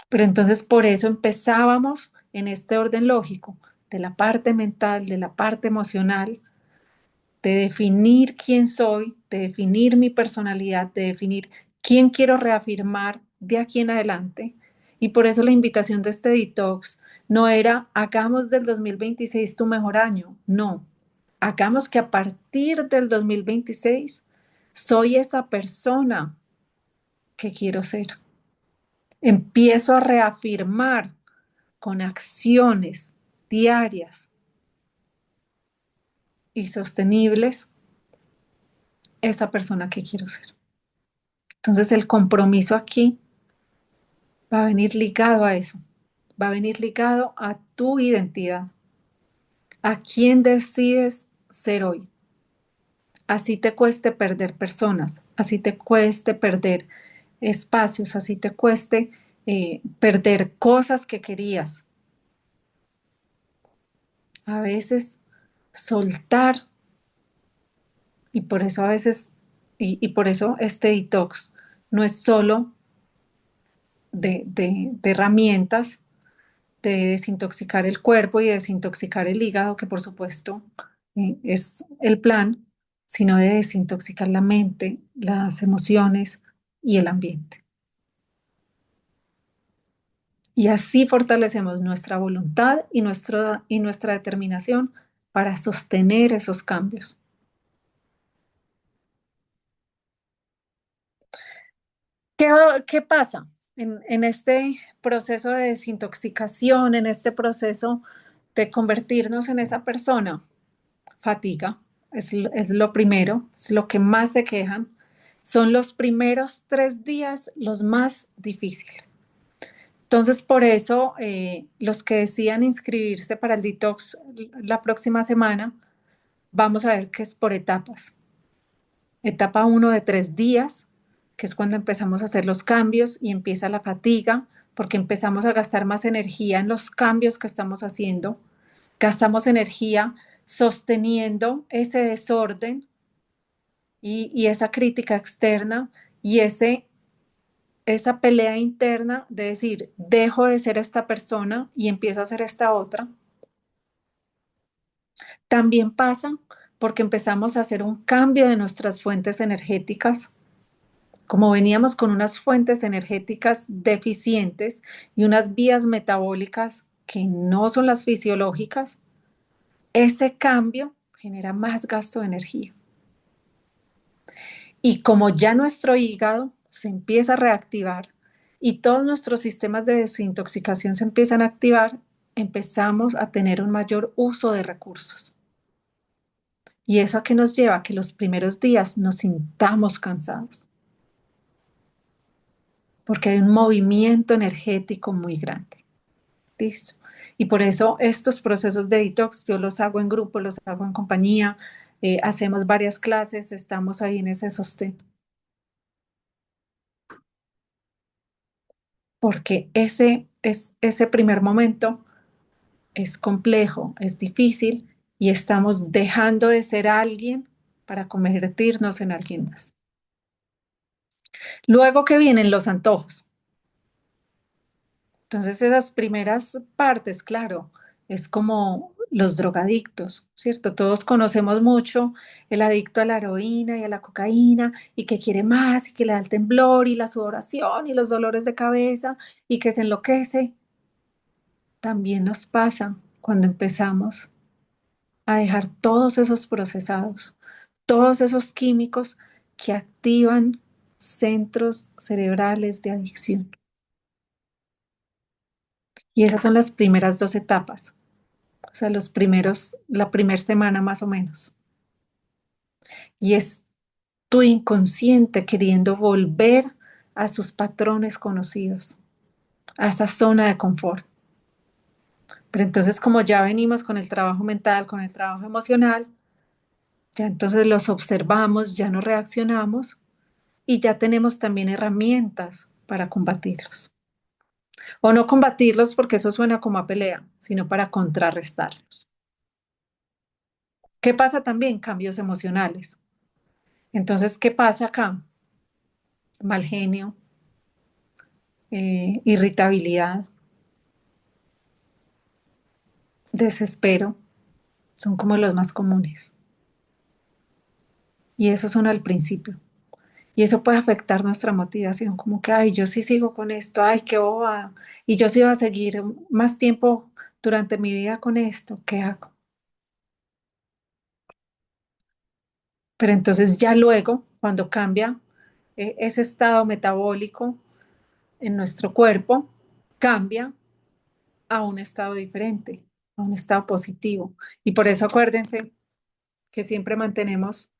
Pero entonces por eso empezábamos en este orden lógico de la parte mental, de la parte emocional, de definir quién soy, de definir mi personalidad, de definir quién quiero reafirmar de aquí en adelante. Y por eso la invitación de este detox no era hagamos del 2026 tu mejor año, no, hagamos que a partir del 2026 soy esa persona que quiero ser. Empiezo a reafirmar con acciones diarias y sostenibles esa persona que quiero ser. Entonces el compromiso aquí va a venir ligado a eso, va a venir ligado a tu identidad, a quién decides ser hoy. Así te cueste perder personas, así te cueste perder espacios, así te cueste perder cosas que querías. A veces soltar, y por eso a veces, y por eso este detox no es solo de herramientas de desintoxicar el cuerpo y desintoxicar el hígado, que por supuesto es el plan, sino de desintoxicar la mente, las emociones y el ambiente. Y así fortalecemos nuestra voluntad y nuestra determinación para sostener esos cambios. ¿Qué, qué pasa en este proceso de desintoxicación, en este proceso de convertirnos en esa persona? Fatiga, es lo primero, es lo que más se quejan. Son los primeros 3 días los más difíciles. Entonces, por eso, los que decían inscribirse para el detox la próxima semana, vamos a ver que es por etapas. Etapa 1 de 3 días, que es cuando empezamos a hacer los cambios y empieza la fatiga, porque empezamos a gastar más energía en los cambios que estamos haciendo. Gastamos energía sosteniendo ese desorden y esa crítica externa y esa pelea interna de decir, dejo de ser esta persona y empiezo a ser esta otra. También pasa porque empezamos a hacer un cambio de nuestras fuentes energéticas. Como veníamos con unas fuentes energéticas deficientes y unas vías metabólicas que no son las fisiológicas, ese cambio genera más gasto de energía. Y como ya nuestro hígado se empieza a reactivar y todos nuestros sistemas de desintoxicación se empiezan a activar, empezamos a tener un mayor uso de recursos. ¿Y eso a qué nos lleva? A que los primeros días nos sintamos cansados, porque hay un movimiento energético muy grande. ¿Listo? Y por eso estos procesos de detox yo los hago en grupo, los hago en compañía, hacemos varias clases, estamos ahí en ese sostén. Porque ese primer momento es complejo, es difícil y estamos dejando de ser alguien para convertirnos en alguien más. Luego que vienen los antojos. Entonces esas primeras partes, claro, es como los drogadictos, ¿cierto? Todos conocemos mucho el adicto a la heroína y a la cocaína y que quiere más y que le da el temblor y la sudoración y los dolores de cabeza y que se enloquece. También nos pasa cuando empezamos a dejar todos esos procesados, todos esos químicos que activan centros cerebrales de adicción. Y esas son las primeras dos etapas, o sea, la primera semana más o menos. Y es tu inconsciente queriendo volver a sus patrones conocidos, a esa zona de confort. Pero entonces, como ya venimos con el trabajo mental, con el trabajo emocional, ya entonces los observamos, ya no reaccionamos y ya tenemos también herramientas para combatirlos. O no combatirlos porque eso suena como a pelea, sino para contrarrestarlos. ¿Qué pasa también? Cambios emocionales. Entonces, ¿qué pasa acá? Mal genio, irritabilidad, desespero, son como los más comunes. Y esos son al principio. Y eso puede afectar nuestra motivación, como que, ay, yo sí sigo con esto, ay, qué boba, y yo sí voy a seguir más tiempo durante mi vida con esto, ¿qué hago? Pero entonces ya luego, cuando cambia ese estado metabólico en nuestro cuerpo, cambia a un estado diferente, a un estado positivo. Y por eso acuérdense que siempre mantenemos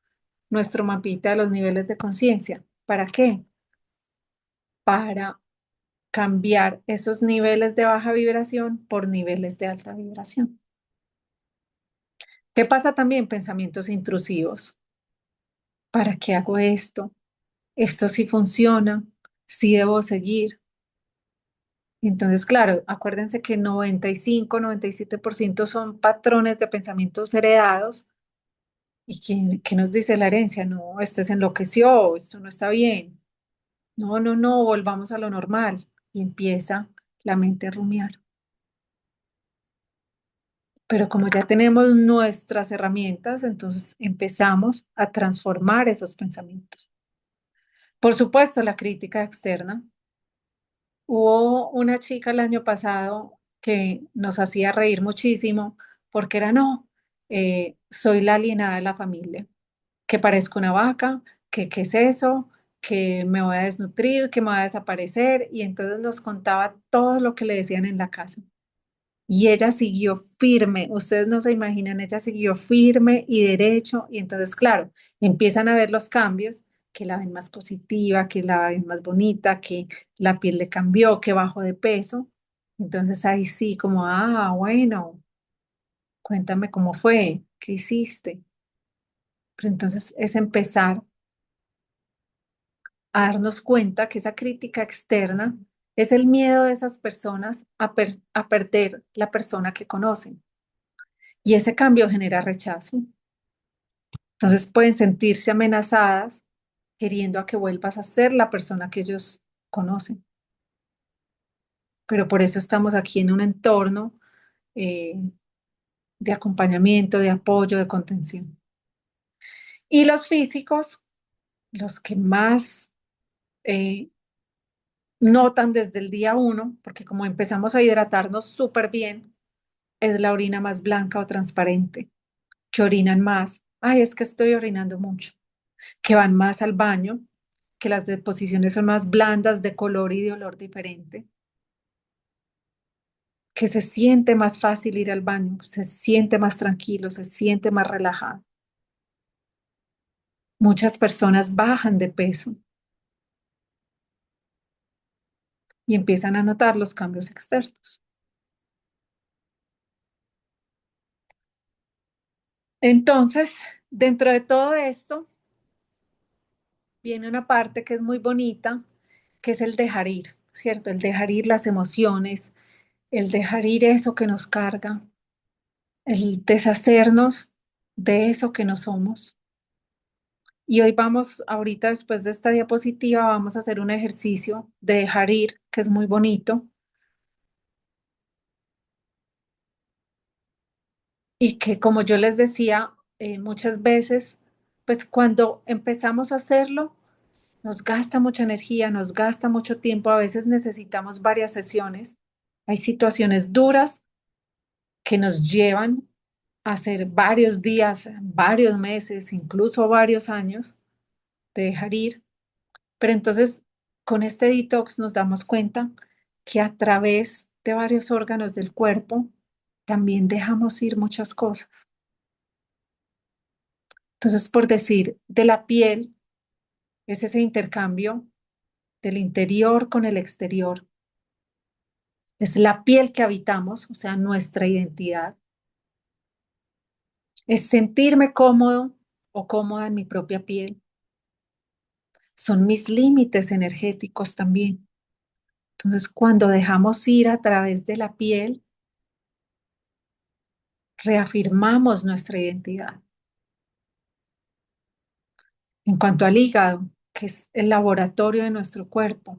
nuestro mapita de los niveles de conciencia. ¿Para qué? Para cambiar esos niveles de baja vibración por niveles de alta vibración. ¿Qué pasa también? Pensamientos intrusivos. ¿Para qué hago esto? ¿Esto sí funciona? ¿Sí debo seguir? Entonces, claro, acuérdense que 95-97% son patrones de pensamientos heredados. ¿Y qué nos dice la herencia? No, esto se enloqueció, esto no está bien. No, no, no, volvamos a lo normal. Y empieza la mente a rumiar. Pero como ya tenemos nuestras herramientas, entonces empezamos a transformar esos pensamientos. Por supuesto, la crítica externa. Hubo una chica el año pasado que nos hacía reír muchísimo porque era, no, soy la alienada de la familia, que parezco una vaca, que qué es eso, que me voy a desnutrir, que me voy a desaparecer. Y entonces nos contaba todo lo que le decían en la casa. Y ella siguió firme, ustedes no se imaginan, ella siguió firme y derecho. Y entonces, claro, empiezan a ver los cambios, que la ven más positiva, que la ven más bonita, que la piel le cambió, que bajó de peso. Entonces ahí sí, como, ah, bueno, cuéntame cómo fue, qué hiciste. Pero entonces es empezar a darnos cuenta que esa crítica externa es el miedo de esas personas a perder la persona que conocen. Y ese cambio genera rechazo. Entonces pueden sentirse amenazadas queriendo a que vuelvas a ser la persona que ellos conocen. Pero por eso estamos aquí en un entorno eh, de acompañamiento, de apoyo, de contención. Y los físicos, los que más eh, notan desde el día uno, porque como empezamos a hidratarnos súper bien, es la orina más blanca o transparente, que orinan más. Ay, es que estoy orinando mucho, que van más al baño, que las deposiciones son más blandas, de color y de olor diferente, que se siente más fácil ir al baño, se siente más tranquilo, se siente más relajado. Muchas personas bajan de peso y empiezan a notar los cambios externos. Entonces, dentro de todo esto, viene una parte que es muy bonita, que es el dejar ir, ¿cierto? El dejar ir las emociones, el dejar ir eso que nos carga, el deshacernos de eso que no somos. Y hoy vamos, ahorita después de esta diapositiva, vamos a hacer un ejercicio de dejar ir, que es muy bonito, y que como yo les decía, muchas veces, pues cuando empezamos a hacerlo, nos gasta mucha energía, nos gasta mucho tiempo, a veces necesitamos varias sesiones. Hay situaciones duras que nos llevan a hacer varios días, varios meses, incluso varios años de dejar ir. Pero entonces, con este detox nos damos cuenta que a través de varios órganos del cuerpo también dejamos ir muchas cosas. Entonces, por decir, de la piel es ese intercambio del interior con el exterior. Es la piel que habitamos, o sea, nuestra identidad. Es sentirme cómodo o cómoda en mi propia piel. Son mis límites energéticos también. Entonces, cuando dejamos ir a través de la piel, reafirmamos nuestra identidad. En cuanto al hígado, que es el laboratorio de nuestro cuerpo,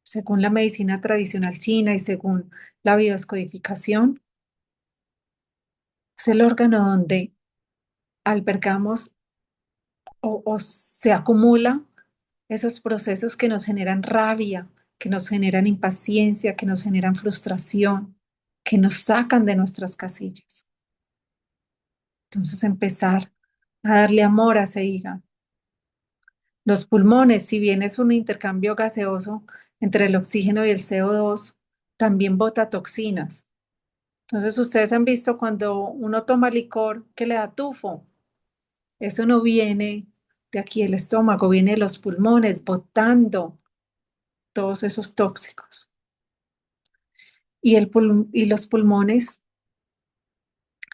según la medicina tradicional china y según la biodescodificación, es el órgano donde albergamos o se acumulan esos procesos que nos generan rabia, que nos generan impaciencia, que nos generan frustración, que nos sacan de nuestras casillas. Entonces empezar a darle amor a ese hígado. Los pulmones, si bien es un intercambio gaseoso entre el oxígeno y el CO2, también bota toxinas. Entonces ustedes han visto cuando uno toma licor que le da tufo. Eso no viene de aquí el estómago, viene de los pulmones botando todos esos tóxicos. Y los pulmones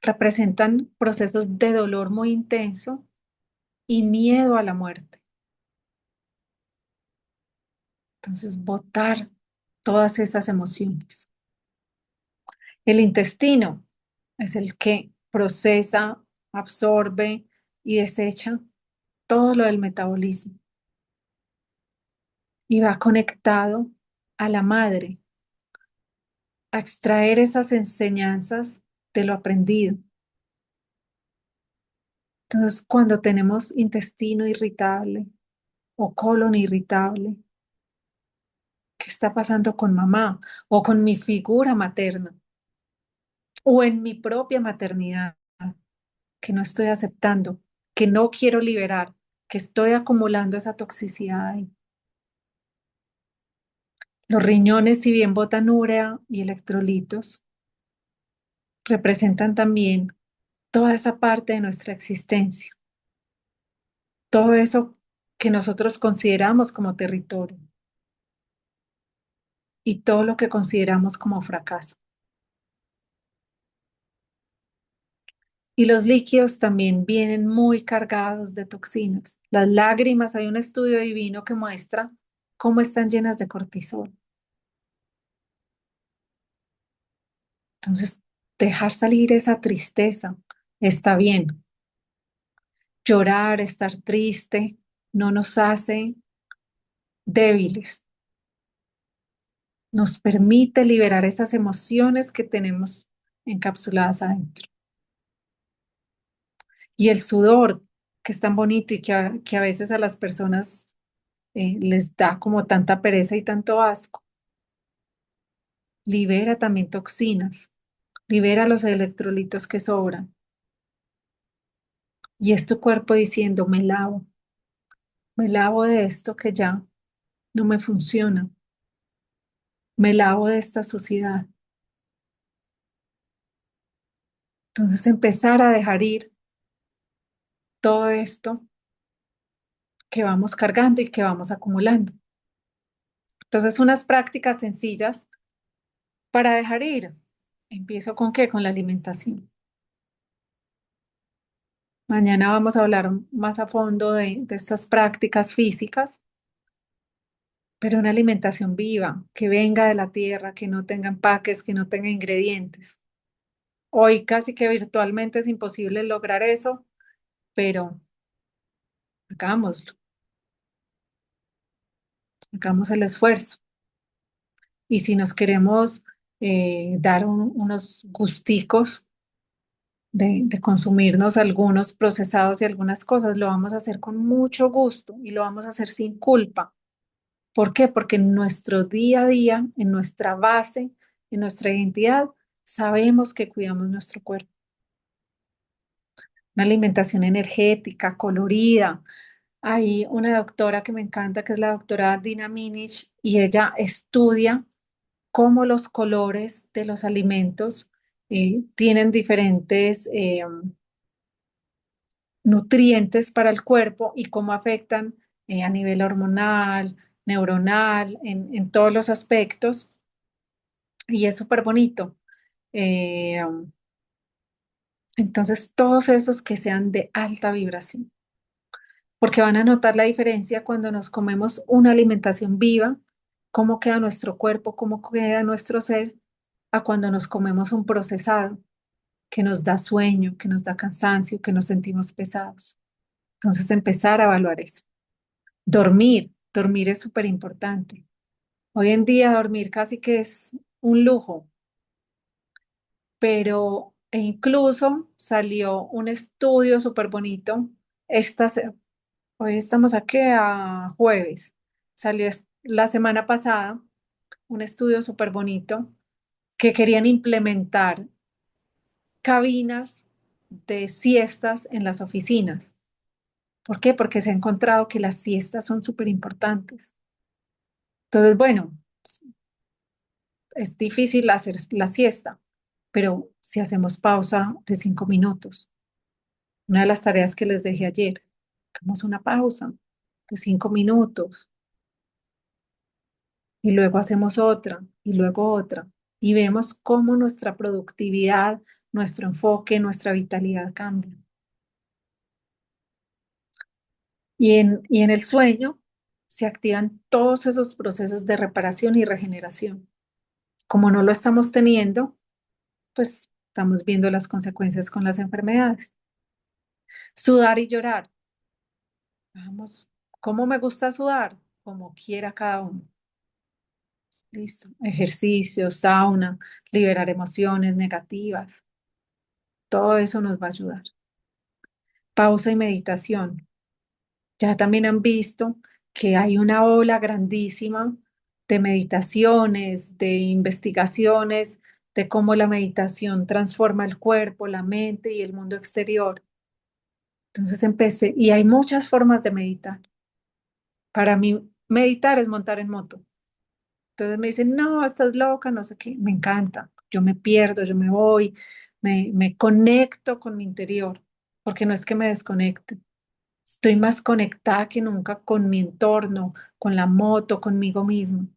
representan procesos de dolor muy intenso y miedo a la muerte. Entonces, botar todas esas emociones. El intestino es el que procesa, absorbe y desecha todo lo del metabolismo y va conectado a la madre, a extraer esas enseñanzas de lo aprendido. Entonces, cuando tenemos intestino irritable o colon irritable, ¿qué está pasando con mamá o con mi figura materna o en mi propia maternidad que no estoy aceptando, que no quiero liberar, que estoy acumulando esa toxicidad ahí? Los riñones, si bien botan urea y electrolitos, representan también toda esa parte de nuestra existencia, todo eso que nosotros consideramos como territorio y todo lo que consideramos como fracaso. Y los líquidos también vienen muy cargados de toxinas. Las lágrimas, hay un estudio divino que muestra cómo están llenas de cortisol. Entonces, dejar salir esa tristeza está bien. Llorar, estar triste, no nos hace débiles, nos permite liberar esas emociones que tenemos encapsuladas adentro. Y el sudor, que es tan bonito y que a veces a las personas les da como tanta pereza y tanto asco, libera también toxinas, libera los electrolitos que sobran. Y es tu cuerpo diciendo, me lavo de esto que ya no me funciona, me lavo de esta suciedad. Entonces empezar a dejar ir todo esto que vamos cargando y que vamos acumulando. Entonces unas prácticas sencillas para dejar ir. ¿Empiezo con qué? Con la alimentación. Mañana vamos a hablar más a fondo de estas prácticas físicas, pero una alimentación viva, que venga de la tierra, que no tenga empaques, que no tenga ingredientes. Hoy casi que virtualmente es imposible lograr eso, pero hagámoslo, hagamos el esfuerzo. Y si nos queremos dar unos gusticos, de consumirnos algunos procesados y algunas cosas, lo vamos a hacer con mucho gusto y lo vamos a hacer sin culpa. ¿Por qué? Porque en nuestro día a día, en nuestra base, en nuestra identidad, sabemos que cuidamos nuestro cuerpo. Una alimentación energética, colorida. Hay una doctora que me encanta, que es la doctora Dina Minich, y ella estudia cómo los colores de los alimentos tienen diferentes nutrientes para el cuerpo y cómo afectan a nivel hormonal, neuronal, en todos los aspectos. Y es súper bonito. Eh, entonces, todos esos que sean de alta vibración, porque van a notar la diferencia cuando nos comemos una alimentación viva, cómo queda nuestro cuerpo, cómo queda nuestro ser, a cuando nos comemos un procesado que nos da sueño, que nos da cansancio, que nos sentimos pesados. Entonces, empezar a evaluar eso. Dormir es súper importante. Hoy en día dormir casi que es un lujo, pero e incluso salió un estudio súper bonito. Hoy estamos aquí a jueves. Salió la semana pasada un estudio súper bonito que querían implementar cabinas de siestas en las oficinas. ¿Por qué? Porque se ha encontrado que las siestas son súper importantes. Entonces, bueno, es difícil hacer la siesta, pero si hacemos pausa de 5 minutos, una de las tareas que les dejé ayer, hagamos una pausa de 5 minutos y luego hacemos otra y luego otra y vemos cómo nuestra productividad, nuestro enfoque, nuestra vitalidad cambia. Y en el sueño se activan todos esos procesos de reparación y regeneración. Como no lo estamos teniendo, pues estamos viendo las consecuencias con las enfermedades. Sudar y llorar. Vamos, ¿cómo me gusta sudar? Como quiera cada uno. Listo. Ejercicio, sauna, liberar emociones negativas. Todo eso nos va a ayudar. Pausa y meditación. Ya también han visto que hay una ola grandísima de meditaciones, de investigaciones, de cómo la meditación transforma el cuerpo, la mente y el mundo exterior. Entonces empecé, y hay muchas formas de meditar. Para mí, meditar es montar en moto. Entonces me dicen, no, estás loca, no sé qué. Me encanta. Yo me pierdo, yo me voy, me conecto con mi interior, porque no es que me desconecte. Estoy más conectada que nunca con mi entorno, con la moto, conmigo mismo.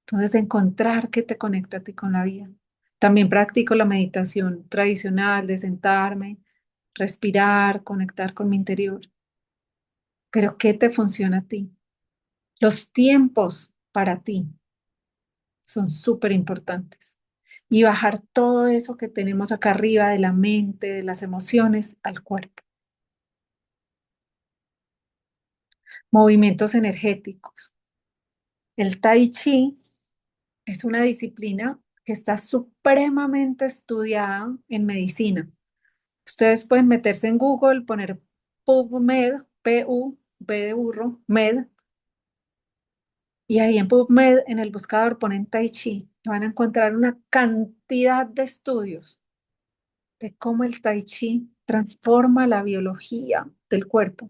Entonces, encontrar qué te conecta a ti con la vida. También practico la meditación tradicional de sentarme, respirar, conectar con mi interior. Pero ¿qué te funciona a ti? Los tiempos para ti son súper importantes. Y bajar todo eso que tenemos acá arriba de la mente, de las emociones, al cuerpo. Movimientos energéticos. El Tai Chi es una disciplina que está supremamente estudiada en medicina. Ustedes pueden meterse en Google, poner PubMed, P-U-B de burro, Med, y ahí en PubMed, en el buscador, ponen Tai Chi. Y van a encontrar una cantidad de estudios de cómo el Tai Chi transforma la biología del cuerpo.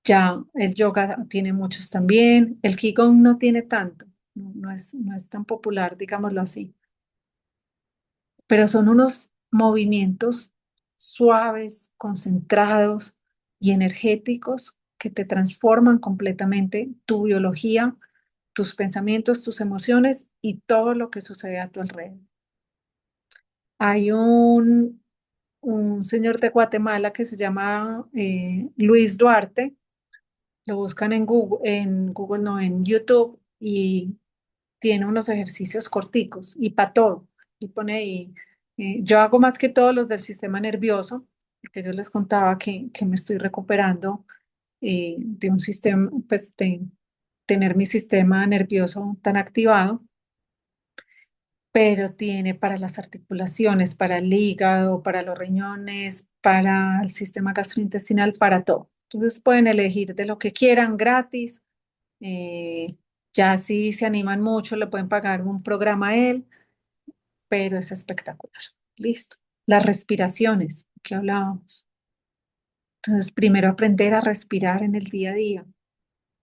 Ya el yoga tiene muchos también, el Qigong no tiene tanto, no es tan popular, digámoslo así, pero son unos movimientos suaves, concentrados y energéticos que te transforman completamente tu biología, tus pensamientos, tus emociones y todo lo que sucede a tu alrededor. Hay un señor de Guatemala que se llama Luis Duarte. Lo buscan en Google no, en YouTube, y tiene unos ejercicios corticos y para todo. Y pone ahí, yo hago más que todos los del sistema nervioso, porque yo les contaba que me estoy recuperando de un sistema, pues de tener mi sistema nervioso tan activado. pero tiene para las articulaciones, para el hígado, para los riñones, para el sistema gastrointestinal, para todo. Entonces pueden elegir de lo que quieran gratis. eh, ya si se animan mucho, le pueden pagar un programa a él, pero es espectacular. Listo. Las respiraciones que hablábamos. Entonces, primero aprender a respirar en el día a día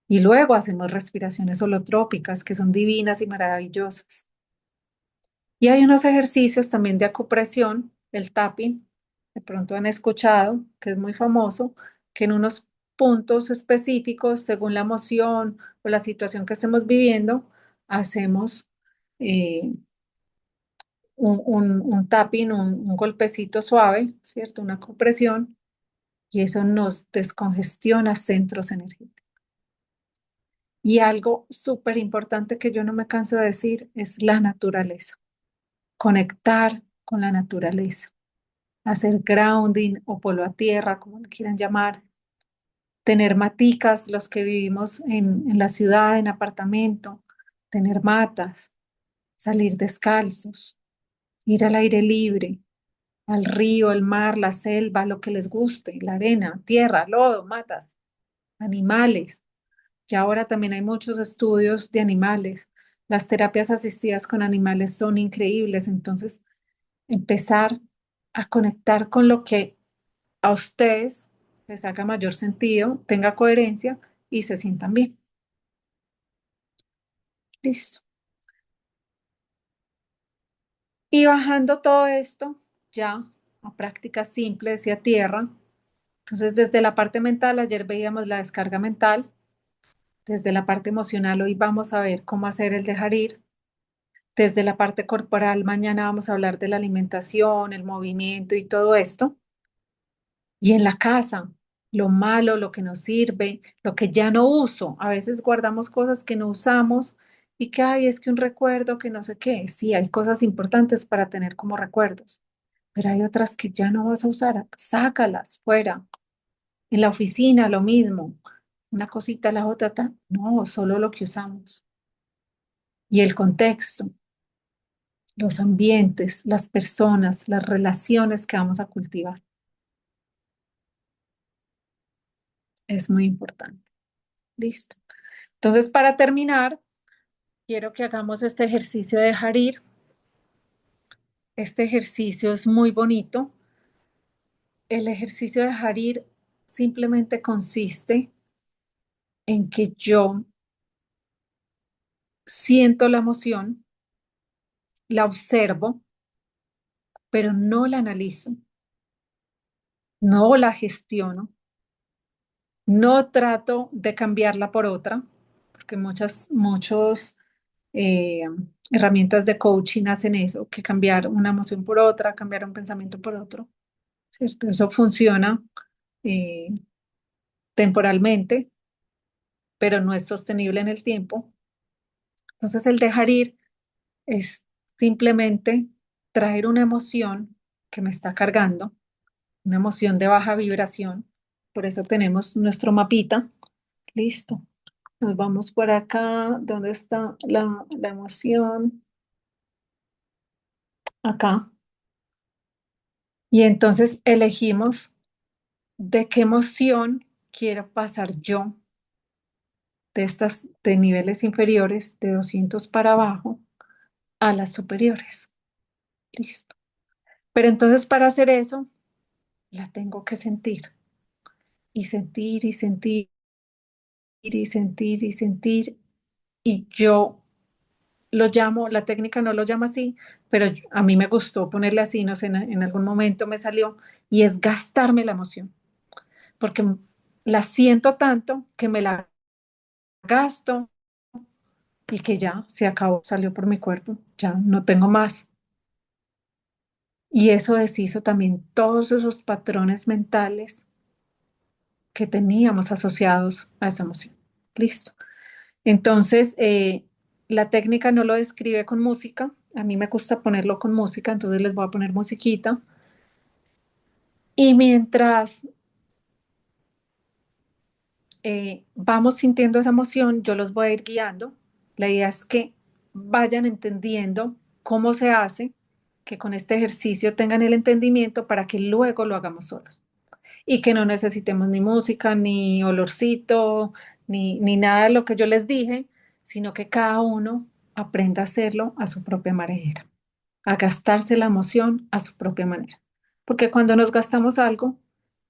y luego hacemos respiraciones holotrópicas que son divinas y maravillosas. Y hay unos ejercicios también de acupresión, el tapping, de pronto han escuchado, que es muy famoso, que en unos puntos específicos, según la emoción o la situación que estemos viviendo, hacemos eh, un tapping, un golpecito suave, ¿cierto? Una compresión, y eso nos descongestiona centros energéticos. Y algo súper importante que yo no me canso de decir es la naturaleza, conectar con la naturaleza, hacer grounding o polo a tierra, como lo quieran llamar, tener maticas, los que vivimos en la ciudad, en apartamento, tener matas, salir descalzos, ir al aire libre, al río, el mar, la selva, lo que les guste, la arena, tierra, lodo, matas, animales. Y ahora también hay muchos estudios de animales. Las terapias asistidas con animales son increíbles. Entonces, empezar a conectar con lo que a ustedes les haga mayor sentido, tenga coherencia y se sientan bien. Listo. Y bajando todo esto ya a prácticas simples y a tierra. Entonces, desde la parte mental, ayer veíamos la descarga mental. Desde la parte emocional, hoy vamos a ver cómo hacer el dejar ir. Desde la parte corporal, mañana vamos a hablar de la alimentación, el movimiento y todo esto. Y en la casa, lo malo, lo que nos sirve, lo que ya no uso. A veces guardamos cosas que no usamos y que, ay, es que un recuerdo, que no sé qué. Sí, hay cosas importantes para tener como recuerdos, pero hay otras que ya no vas a usar. Sácalas fuera. En la oficina, lo mismo. Una cosita, la otra, no, solo lo que usamos. Y el contexto, los ambientes, las personas, las relaciones que vamos a cultivar. Es muy importante. Listo. Entonces, para terminar, quiero que hagamos este ejercicio de dejar ir. Este ejercicio es muy bonito. El ejercicio de dejar ir simplemente consiste en que yo siento la emoción, la observo, pero no la analizo, no la gestiono, no trato de cambiarla por otra, porque muchos eh, herramientas de coaching hacen eso, que cambiar una emoción por otra, cambiar un pensamiento por otro, ¿cierto? Eso funciona eh, temporalmente, pero no es sostenible en el tiempo. Entonces, el dejar ir es simplemente traer una emoción que me está cargando, una emoción de baja vibración. Por eso tenemos nuestro mapita. Listo. Nos vamos por acá. ¿Dónde está la emoción? Acá. Y entonces elegimos de qué emoción quiero pasar yo de estas de niveles inferiores, de 200 para abajo, a las superiores. Listo. Pero entonces para hacer eso, la tengo que sentir y sentir y sentir y sentir y sentir. Y yo lo llamo, la técnica no lo llama así, pero a mí me gustó ponerle así, no sé, en algún momento me salió, y es gastarme la emoción, porque la siento tanto que me la gasto y que ya se acabó, salió por mi cuerpo, ya no tengo más. Y eso deshizo también todos esos patrones mentales que teníamos asociados a esa emoción. Listo. Entonces, la técnica no lo describe con música. A mí me gusta ponerlo con música, entonces les voy a poner musiquita. Y mientras vamos sintiendo esa emoción, yo los voy a ir guiando. La idea es que vayan entendiendo cómo se hace, que con este ejercicio tengan el entendimiento para que luego lo hagamos solos y que no necesitemos ni música, ni olorcito, ni nada de lo que yo les dije, sino que cada uno aprenda a hacerlo a su propia manera, a gastarse la emoción a su propia manera. Porque cuando nos gastamos algo,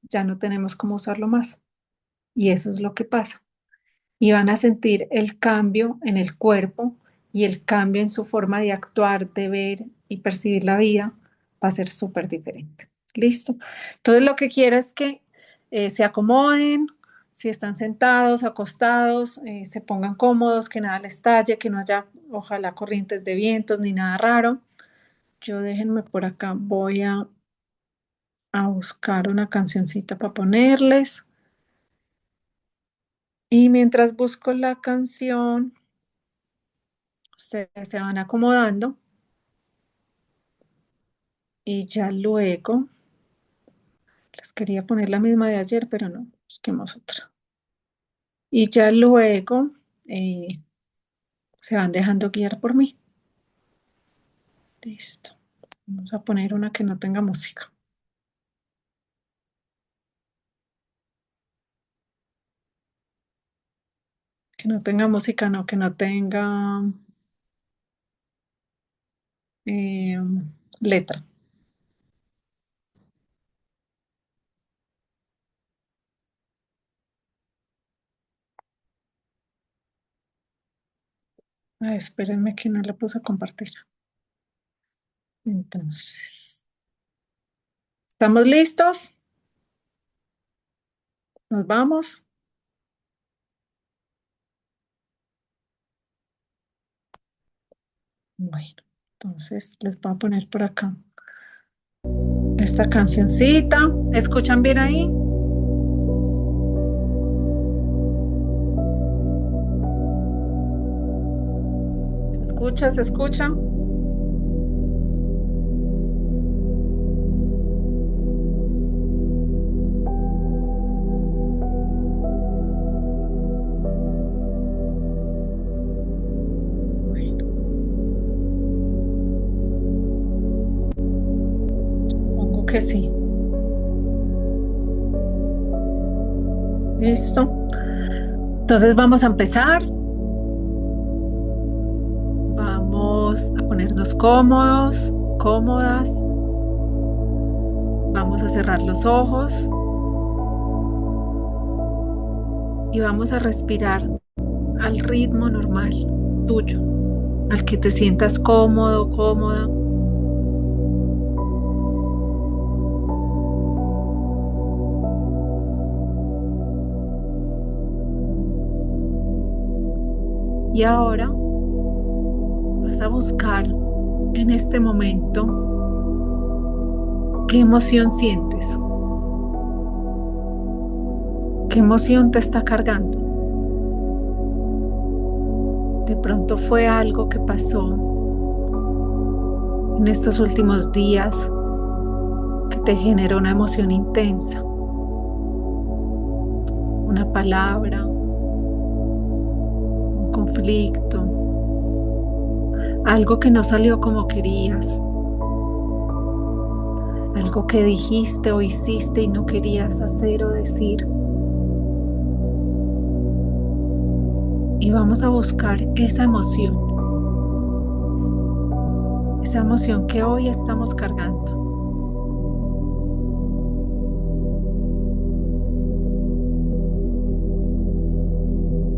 ya no tenemos cómo usarlo más. Y eso es lo que pasa. Y van a sentir el cambio en el cuerpo y el cambio en su forma de actuar, de ver y percibir la vida va a ser súper diferente. ¿Listo? Entonces lo que quiero es que se acomoden, si están sentados, acostados, se pongan cómodos, que nada les talle, que no haya, ojalá, corrientes de vientos ni nada raro. Yo déjenme por acá, voy a buscar una cancioncita para ponerles. Y mientras busco la canción, ustedes se van acomodando y ya luego, les quería poner la misma de ayer, pero no, busquemos otra. Y ya luego eh, se van dejando guiar por mí. Listo. Vamos a poner una que no tenga música. Que no tenga música, no, que no tenga eh, letra. Ah, espérenme que no la puse a compartir. Entonces, ¿estamos listos? ¿Nos vamos? Bueno, entonces les voy a poner por acá esta cancioncita. ¿Escuchan bien ahí? ¿Se escucha? ¿Se escucha? Bueno, supongo que sí. Listo. Entonces vamos a empezar. Vamos a ponernos cómodos, cómodas. Vamos a cerrar los ojos y vamos a respirar al ritmo normal tuyo, al que te sientas cómodo, cómoda. Y ahora vas a buscar en este momento qué emoción sientes, qué emoción te está cargando. De pronto fue algo que pasó en estos últimos días que te generó una emoción intensa, una palabra, un conflicto, algo que no salió como querías, algo que dijiste o hiciste y no querías hacer o decir. Y vamos a buscar esa emoción que hoy estamos cargando.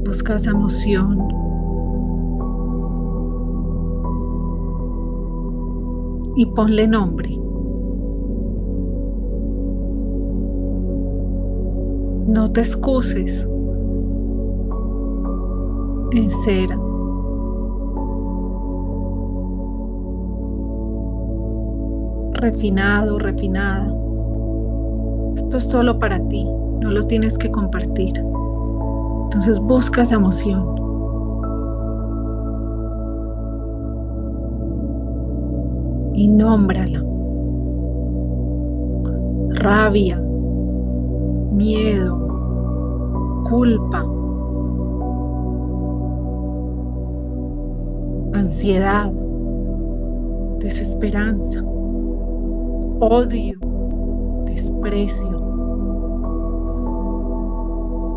Busca esa emoción y ponle nombre. No te excuses en ser refinado, refinada. Esto es solo para ti, no lo tienes que compartir. Entonces busca esa emoción y nómbrala. Rabia, miedo, culpa, ansiedad, desesperanza, odio, desprecio.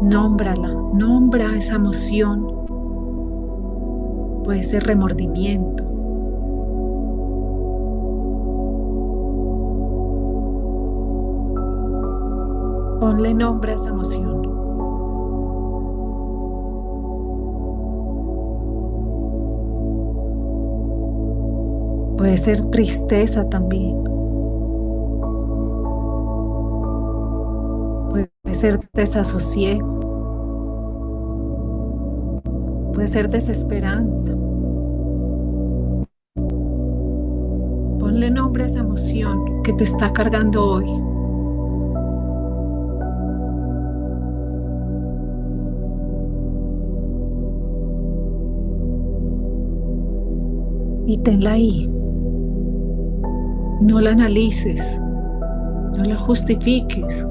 Nómbrala, nombra esa emoción. Puede ser remordimiento. Ponle nombre a esa emoción. Puede ser tristeza también. Puede ser desasosiego. Puede ser desesperanza. Ponle nombre a esa emoción que te está cargando hoy. Y tenla ahí. No la analices, no la justifiques,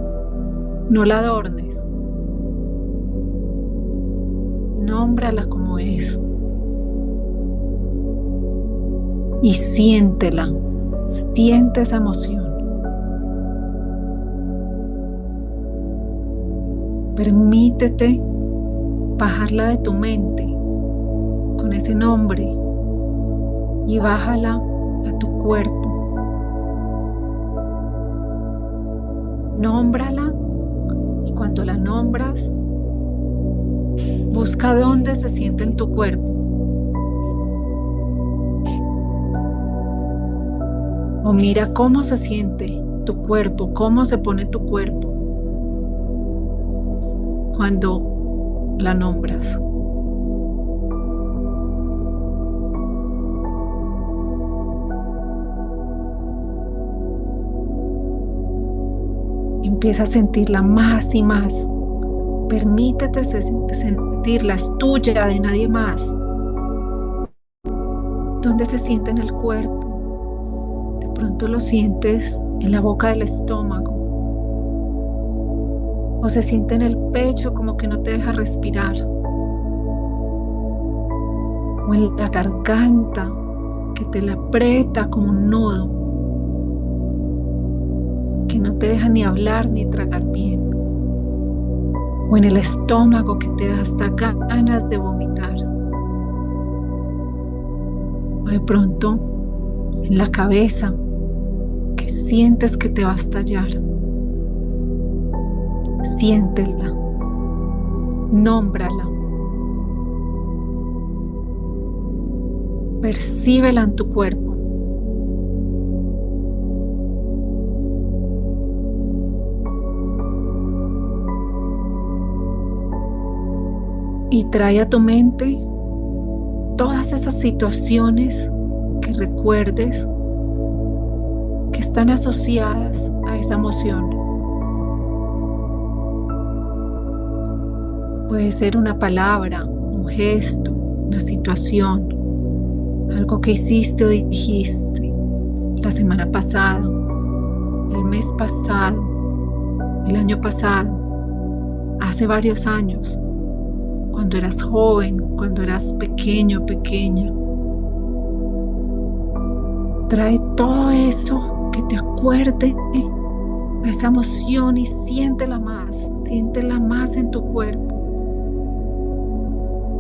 no la adornes. Nómbrala como es. Y siéntela, siente esa emoción. Permítete bajarla de tu mente con ese nombre y bájala a tu cuerpo. Nómbrala y cuando la nombras, busca dónde se siente en tu cuerpo. O mira cómo se siente tu cuerpo, cómo se pone tu cuerpo cuando la nombras. Empieza a sentirla más y más. Permítete sentirla, es tuya, de nadie más. ¿Dónde se siente en el cuerpo? De pronto lo sientes en la boca del estómago. O se siente en el pecho como que no te deja respirar. O en la garganta que te la aprieta como un nudo. Que no te deja ni hablar ni tragar bien. O en el estómago que te da hasta ganas de vomitar. O de pronto en la cabeza que sientes que te va a estallar. Siéntela, nómbrala, percíbela en tu cuerpo. Y trae a tu mente todas esas situaciones que recuerdes que están asociadas a esa emoción. Puede ser una palabra, un gesto, una situación, algo que hiciste o dijiste la semana pasada, el mes pasado, el año pasado, hace varios años, cuando eras joven, cuando eras pequeño, pequeña. Trae todo eso que te acuerde a esa emoción y siéntela más en tu cuerpo.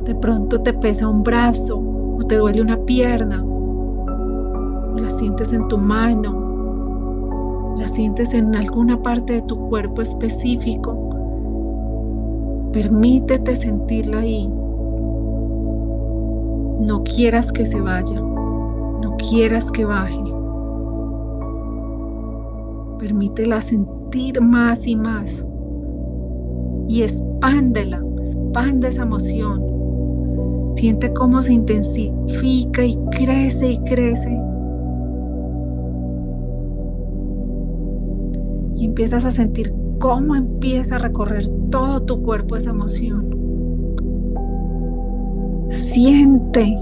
De pronto te pesa un brazo o te duele una pierna, o la sientes en tu mano, la sientes en alguna parte de tu cuerpo específico. Permítete sentirla ahí. No quieras que se vaya, no quieras que baje. Permítela sentir más y más. Y expándela, expande esa emoción. Siente cómo se intensifica y crece y crece. Y empiezas a sentir cómo empieza a recorrer todo tu cuerpo esa emoción. Siente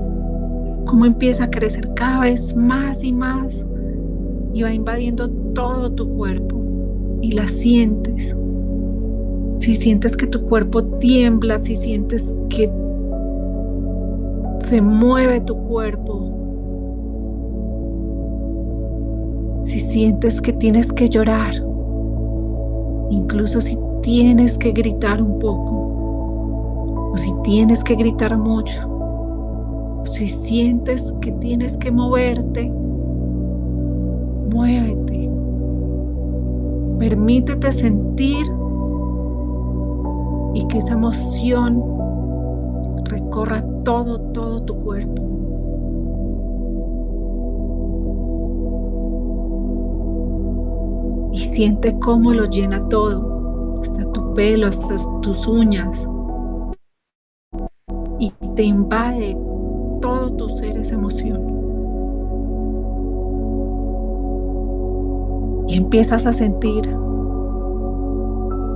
cómo empieza a crecer cada vez más y más y va invadiendo todo tu cuerpo y la sientes. Si sientes que tu cuerpo tiembla, si sientes que se mueve tu cuerpo, Si sientes que tienes que llorar, incluso si tienes que gritar un poco, o si tienes que gritar mucho, o si sientes que tienes que moverte, muévete. Permítete sentir y que esa emoción recorra todo tu cuerpo. Y siente cómo lo llena todo, hasta tu pelo, hasta tus uñas. Y te invade todo tu ser esa emoción. Y empiezas a sentir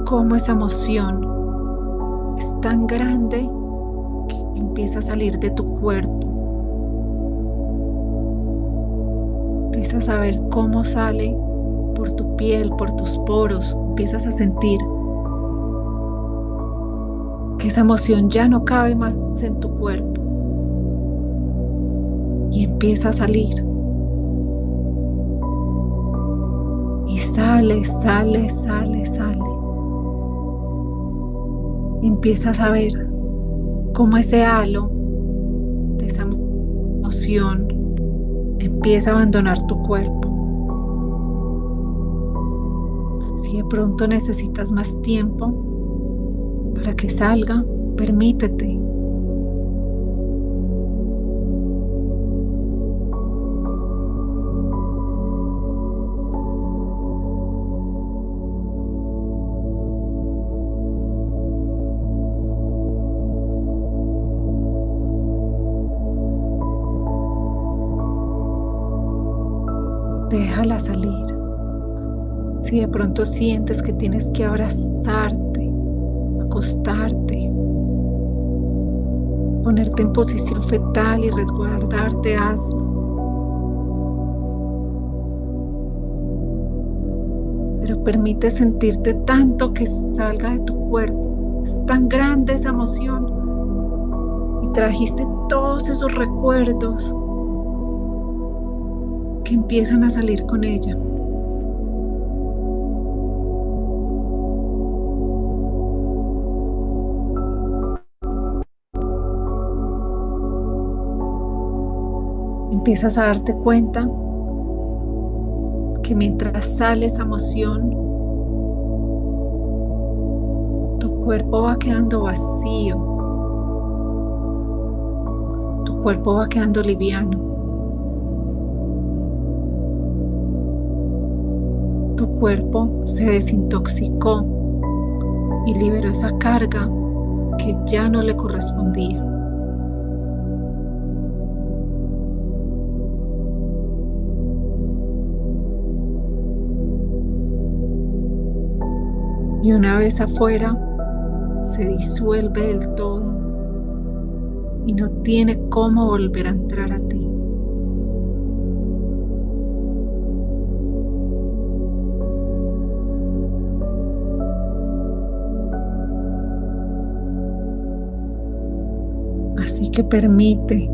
cómo esa emoción es tan grande que empieza a salir de tu cuerpo. Empiezas a ver cómo sale por tu piel, por tus poros. Empiezas a sentir que esa emoción ya no cabe más en tu cuerpo. Y empieza a salir. Y sale. Y empiezas a ver cómo ese halo de esa emoción empieza a abandonar tu cuerpo. Si de pronto necesitas más tiempo para que salga, permítete. Déjala salir. Si de pronto sientes que tienes que abrazarte, acostarte, ponerte en posición fetal y resguardarte, hazlo. Pero permite sentirte tanto que salga de tu cuerpo. Es tan grande esa emoción y trajiste todos esos recuerdos que empiezan a salir con ella. Empiezas a darte cuenta que mientras sale esa emoción, tu cuerpo va quedando vacío, tu cuerpo va quedando liviano. Tu cuerpo se desintoxicó y liberó esa carga que ya no le correspondía. Y una vez afuera, se disuelve del todo y no tiene cómo volver a entrar a ti. Así que permite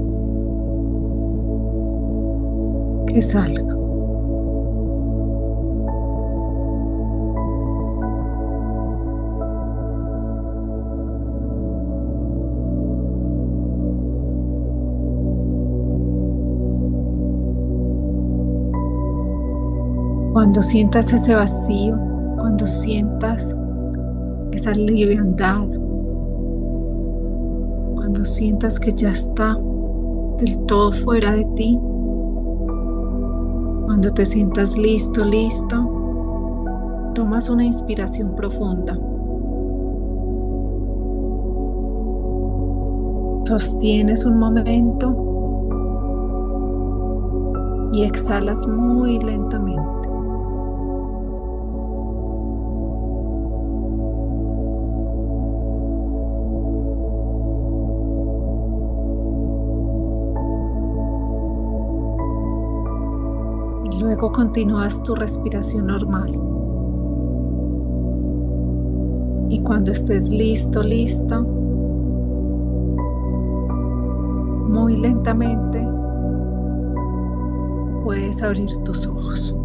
que salga. Cuando sientas ese vacío, cuando sientas esa liviandad, cuando sientas que ya está del todo fuera de ti, cuando te sientas listo, lista, tomas una inspiración profunda. Sostienes un momento y exhalas muy lentamente. Luego continúas tu respiración normal. Y cuando estés listo, lista, muy lentamente puedes abrir tus ojos.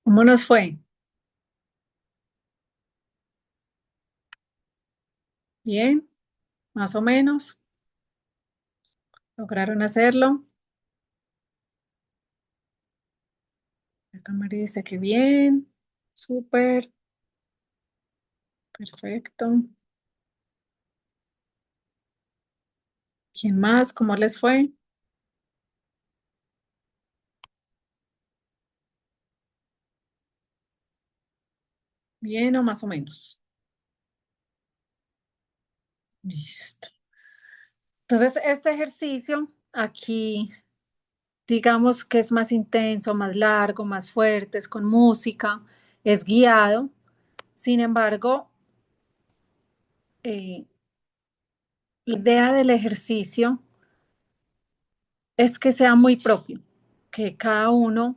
¿Cómo nos fue? ¿Bien? ¿Más o menos? ¿Lograron hacerlo? La cámara dice que bien. Súper. Perfecto. ¿Quién más? ¿Cómo les fue? ¿Bien o más o menos? Listo. Entonces, este ejercicio aquí, digamos que es más intenso, más largo, más fuerte, es con música, es guiado. Sin embargo, eh, la idea del ejercicio es que sea muy propio, que cada uno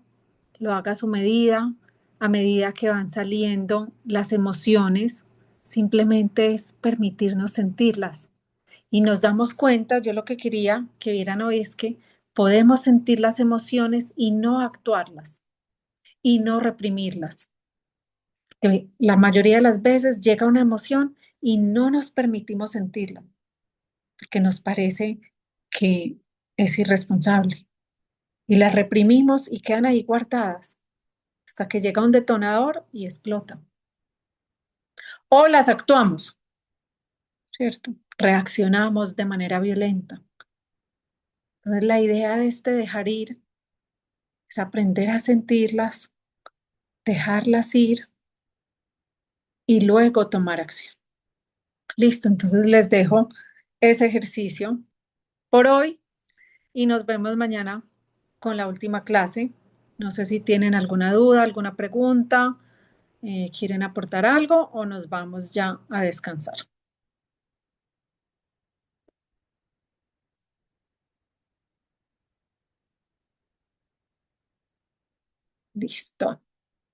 lo haga a su medida, a medida que van saliendo las emociones, simplemente es permitirnos sentirlas. Y nos damos cuenta, yo lo que quería que vieran hoy es que podemos sentir las emociones y no actuarlas y no reprimirlas. Que la mayoría de las veces llega una emoción y no nos permitimos sentirla, porque nos parece que es irresponsable y las reprimimos y quedan ahí guardadas hasta que llega un detonador y explota. O las actuamos, ¿cierto? Reaccionamos de manera violenta. Entonces la idea de este dejar ir es aprender a sentirlas, dejarlas ir y luego tomar acción. Listo, entonces les dejo ese ejercicio por hoy y nos vemos mañana con la última clase. No sé si tienen alguna duda, alguna pregunta, quieren aportar algo o nos vamos ya a descansar. Listo.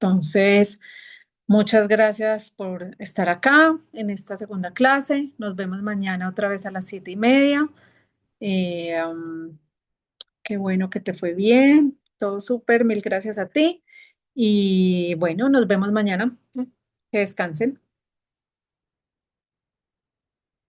Entonces, muchas gracias por estar acá en esta segunda clase. Nos vemos mañana otra vez a las 7:30. Eh, um, Qué bueno que te fue bien. Todo súper. Mil gracias a ti. Y bueno, nos vemos mañana. Que descansen.